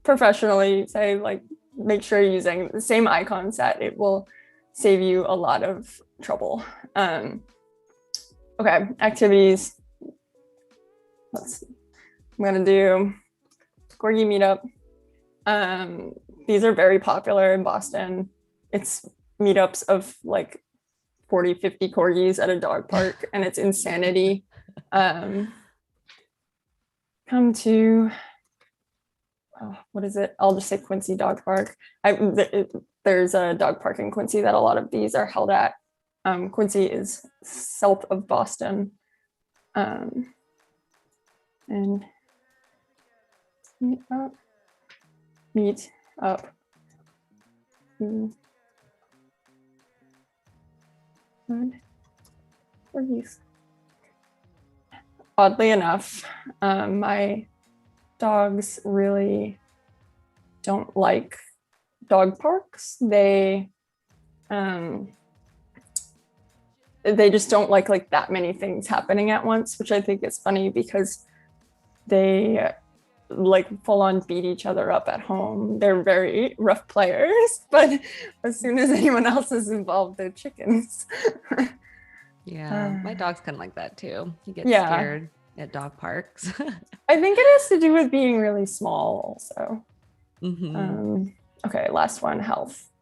professionally, say like make sure you're using the same icon set. It will save you a lot of trouble. Okay, activities. Let's see. I'm gonna do Corgi meetup. These are very popular in Boston. It's meetups of like 40, 50 corgis at a dog park, and it's insanity. Come to, what is it? I'll just say Quincy Dog Park. There's a dog park in Quincy that a lot of these are held at. Quincy is south of Boston. And Meet up. Meet up. For youth. Oddly enough, my dogs really don't like dog parks. They just don't like that many things happening at once, which I think is funny because they like full on beat each other up at home. They're very rough players, but as soon as anyone else is involved, they're chickens. Yeah, my dog's kind of like that too. He gets Yeah. scared at dog parks. I think it has to do with being really small also. Mhm. Okay, last one, health.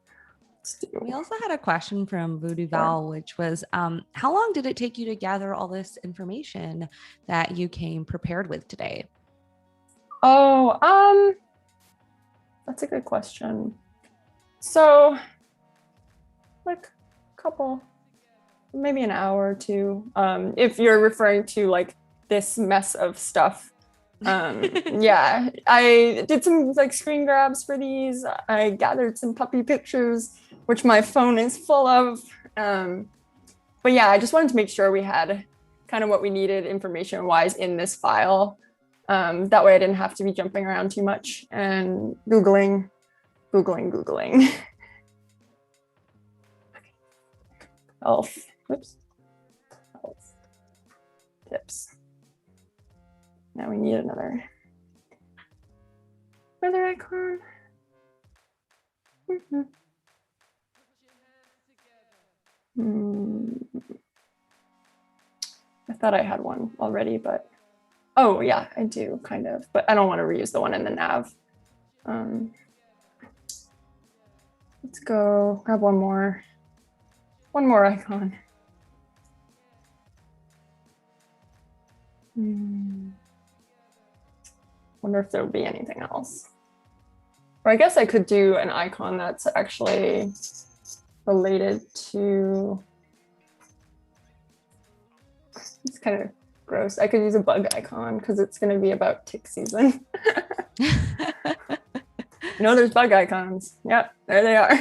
Let's do. We also had a question from Voodoo Val, which was, how long did it take you to gather all this information that you came prepared with today? Oh, that's a good question. So, like a couple, maybe an hour or two. If you're referring to like this mess of stuff. Yeah, I did some like screen grabs for these. I gathered some puppy pictures, which my phone is full of. But yeah, I just wanted to make sure we had kind of what we needed information-wise in this file. That way I didn't have to be jumping around too much and Googling. Health, whoops. Health tips. Now we need another icon. I thought I had one already, but oh yeah, I do kind of, but I don't want to reuse the one in the nav. Let's go grab one more icon. Wonder if there would be anything else. Or I guess I could do an icon that's actually related to, it's kind of gross. I could use a bug icon because it's going to be about tick season. No, there's bug icons. Yep, there they are.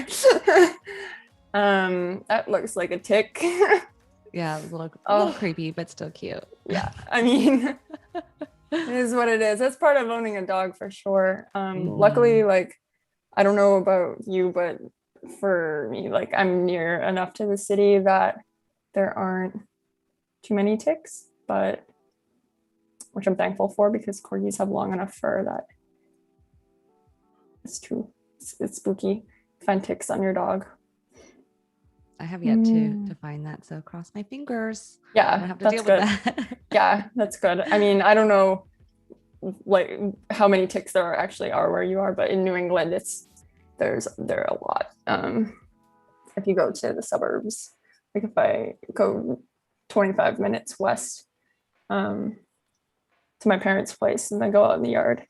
That looks like a tick. Yeah, a little creepy, but still cute. Yeah, I mean, it is what it is. That's part of owning a dog for sure. Luckily, like, I don't know about you, but for me, like, I'm near enough to the city that there aren't too many ticks, but which I'm thankful for because corgis have long enough fur that it's true. It's spooky. Find ticks on your dog. I have yet to find that, so cross my fingers. Yeah, I don't have to deal with that. Yeah, that's good. I mean, I don't know like how many ticks there actually are where you are, but in New England, there are a lot. If you go to the suburbs, like if I go 25 minutes west to my parents' place and then go out in the yard,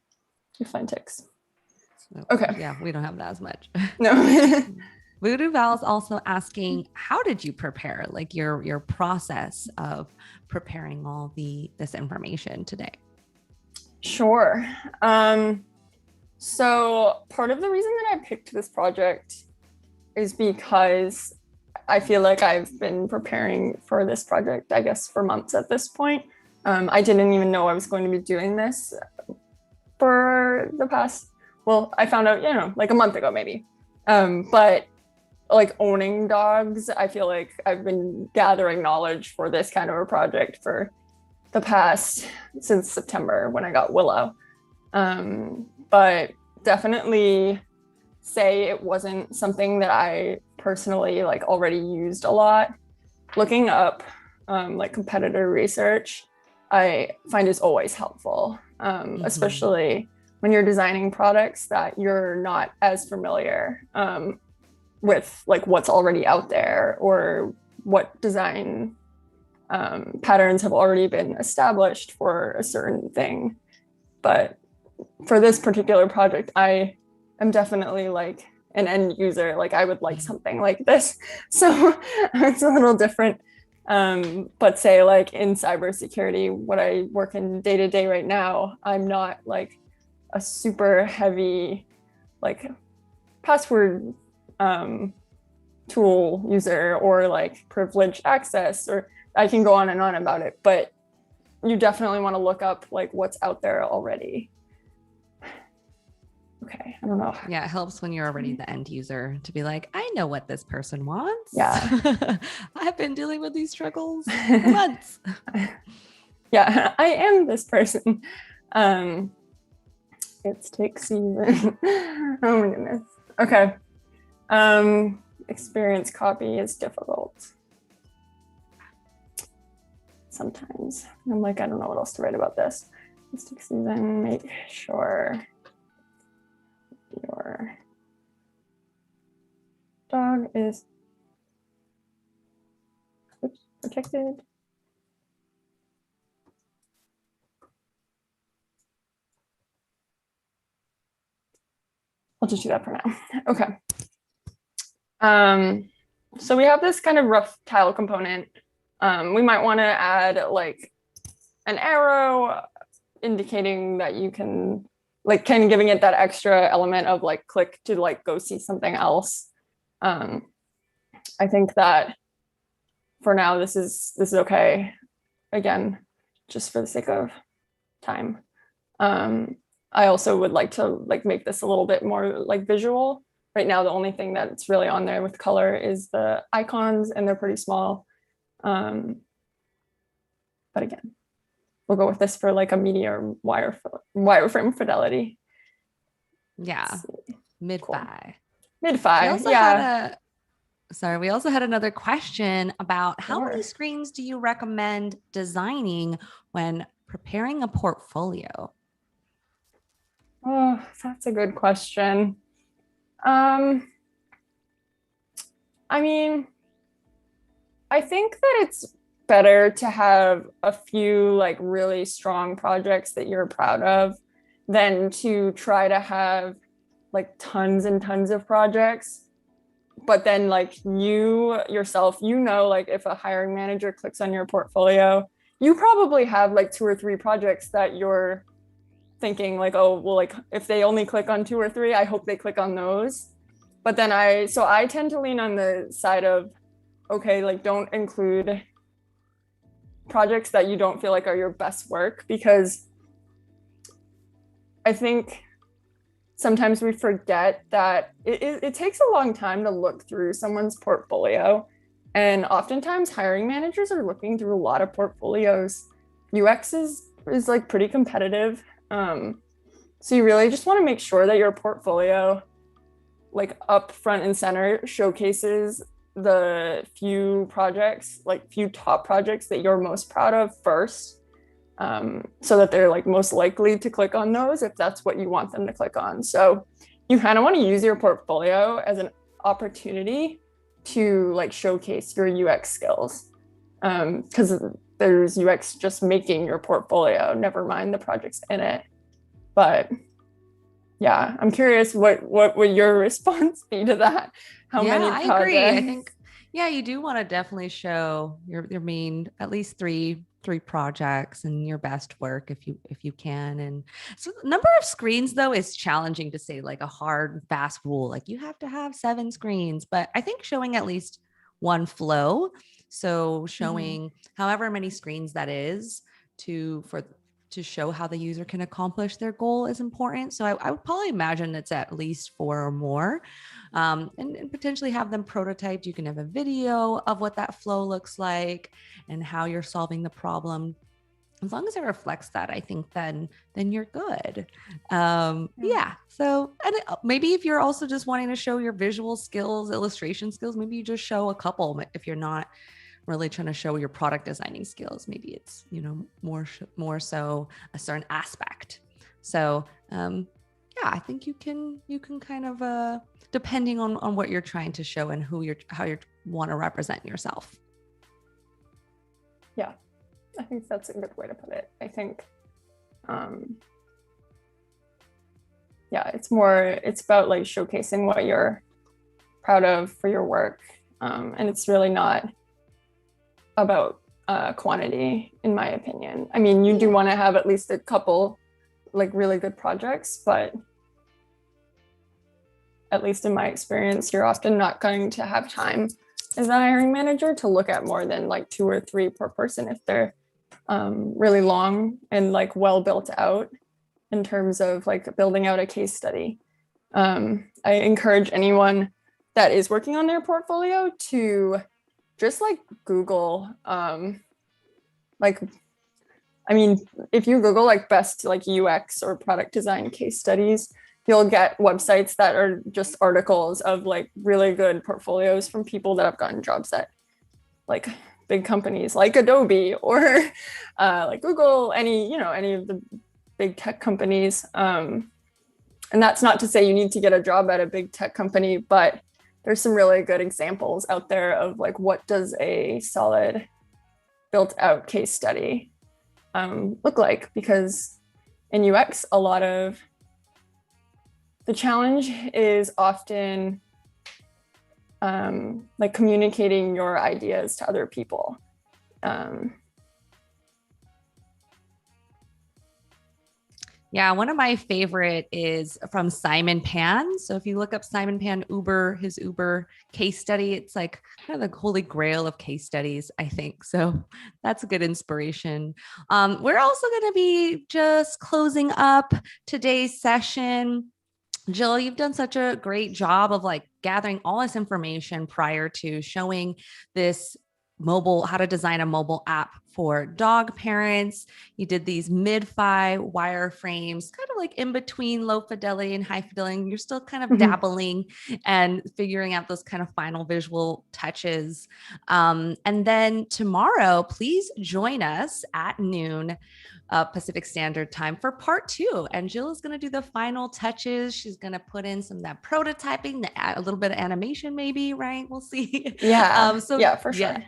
you find ticks. Okay. Yeah, we don't have that as much. No. Voodoo Val is also asking, how did you prepare, like your process of preparing all this information today? Sure. So part of the reason that I picked this project is because I feel like I've been preparing for this project, I guess, for months at this point. I didn't even know I was going to be doing this for the past, well, I found out, like a month ago, maybe. But like owning dogs, I feel like I've been gathering knowledge for this kind of a project for the past, since September when I got Willow. But definitely say it wasn't something that I personally like already used a lot. Looking up like competitor research, I find is always helpful, especially when you're designing products that you're not as familiar with like what's already out there or what design patterns have already been established for a certain thing. But for this particular project, I am definitely like an end user. Like I would like something like this. So it's a little different. But say like in cybersecurity, what I work in day to day right now, I'm not like a super heavy like password tool user or like privileged access, or I can go on and on about it, but you definitely want to look up like what's out there already. Okay, I don't know. Yeah, it helps when you're already the end user to be like, I know what this person wants. Yeah. I've been dealing with these struggles for months. Yeah, I am this person. It's tick season. Oh my goodness. Okay. Experience copy is difficult. Sometimes I'm like, I don't know what else to write about this. It's tick season, make sure your dog is protected. I'll just do that for now. Okay. So we have this kind of rough tile component. We might want to add like an arrow indicating that you can like giving it that extra element of like click to like go see something else. I think that for now this is okay. Again, just for the sake of time. I also would like to like make this a little bit more like visual. Right now, the only thing that's really on there with color is the icons, and they're pretty small. But again, we'll go with this for like a media wireframe fidelity. Yeah, mid-fi. Cool. Mid-fi, yeah. We also had another question about how many screens do you recommend designing when preparing a portfolio? Oh, that's a good question. I mean, I think that it's better to have a few like really strong projects that you're proud of than to try to have like tons and tons of projects. But then like you yourself, like if a hiring manager clicks on your portfolio, you probably have like 2 or 3 projects that you're thinking like, oh, well, like if they only click on 2 or 3, I hope they click on those. But then I tend to lean on the side of, okay, like don't include projects that you don't feel like are your best work, because I think sometimes we forget that it takes a long time to look through someone's portfolio. And oftentimes hiring managers are looking through a lot of portfolios. UX is like pretty competitive. So you really just want to make sure that your portfolio, like up front and center, showcases the few top projects that you're most proud of first, so that they're like most likely to click on those if that's what you want them to click on. So you kind of want to use your portfolio as an opportunity to like showcase your UX skills, because there's UX just making your portfolio, never mind the projects in it. But yeah, I'm curious what would your response be to that? How many projects? I agree. I think, you do want to definitely show your main, at least three projects and your best work if you can. And so the number of screens though is challenging to say like a hard fast rule, like you have to have 7 screens, but I think showing at least one flow. So showing however many screens that is to show how the user can accomplish their goal is important. So I would probably imagine it's at least 4 or more, and potentially have them prototyped. You can have a video of what that flow looks like and how you're solving the problem. As long as it reflects that, I think then you're good. So, and maybe if you're also just wanting to show your visual skills, illustration skills, maybe you just show a couple. If you're not really trying to show your product designing skills, maybe it's more so a certain aspect. So I think you can kind of depending on what you're trying to show and how you want to represent yourself. Yeah, I think that's a good way to put it. I think it's about like showcasing what you're proud of for your work, and it's really not about quantity, in my opinion. I mean, you do want to have at least a couple like really good projects, but at least in my experience, you're often not going to have time as a hiring manager to look at more than like 2 or 3 per person if they're really long and like well built out in terms of like building out a case study. I encourage anyone that is working on their portfolio to just like Google, like, I mean, if you Google like best like UX or product design case studies, you'll get websites that are just articles of like really good portfolios from people that have gotten jobs at like big companies like Adobe or like Google, any of the big tech companies. And that's not to say you need to get a job at a big tech company, but there's some really good examples out there of like what does a solid built out case study look like, because in UX, a lot of the challenge is often like communicating your ideas to other people. Yeah, one of my favorite is from Simon Pan. So if you look up Simon Pan his Uber case study, it's like kind of the holy grail of case studies, I think. So that's a good inspiration. We're also going to be just closing up today's session. Jill, you've done such a great job of like gathering all this information prior to showing this how to design a mobile app for dog parents. You did these mid-fi wireframes, kind of like in between low fidelity and high fidelity. You're still kind of dabbling and figuring out those kind of final visual touches. And then tomorrow, please join us at noon Pacific Standard Time for part 2. And Jill is going to do the final touches. She's going to put in some of that prototyping, a little bit of animation, maybe, right? We'll see. Yeah. Yeah, for sure. Yeah.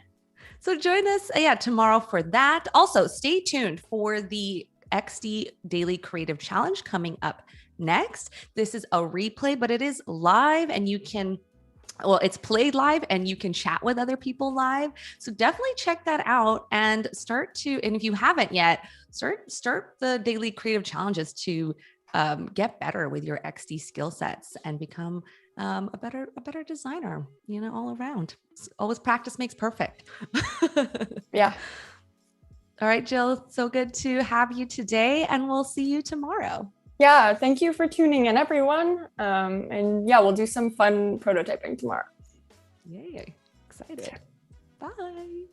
So join us tomorrow for that. Also, stay tuned for the XD Daily Creative Challenge coming up next. This is a replay, but it is live and it's played live and you can chat with other people live. So definitely check that out and and if you haven't yet, start the daily creative challenges to get better with your XD skill sets and become a better designer, all around. Always practice makes perfect. Yeah. All right, Jill, so good to have you today, and we'll see you tomorrow. Yeah, thank you for tuning in, everyone. And yeah, we'll do some fun prototyping tomorrow. Yay, excited. Bye.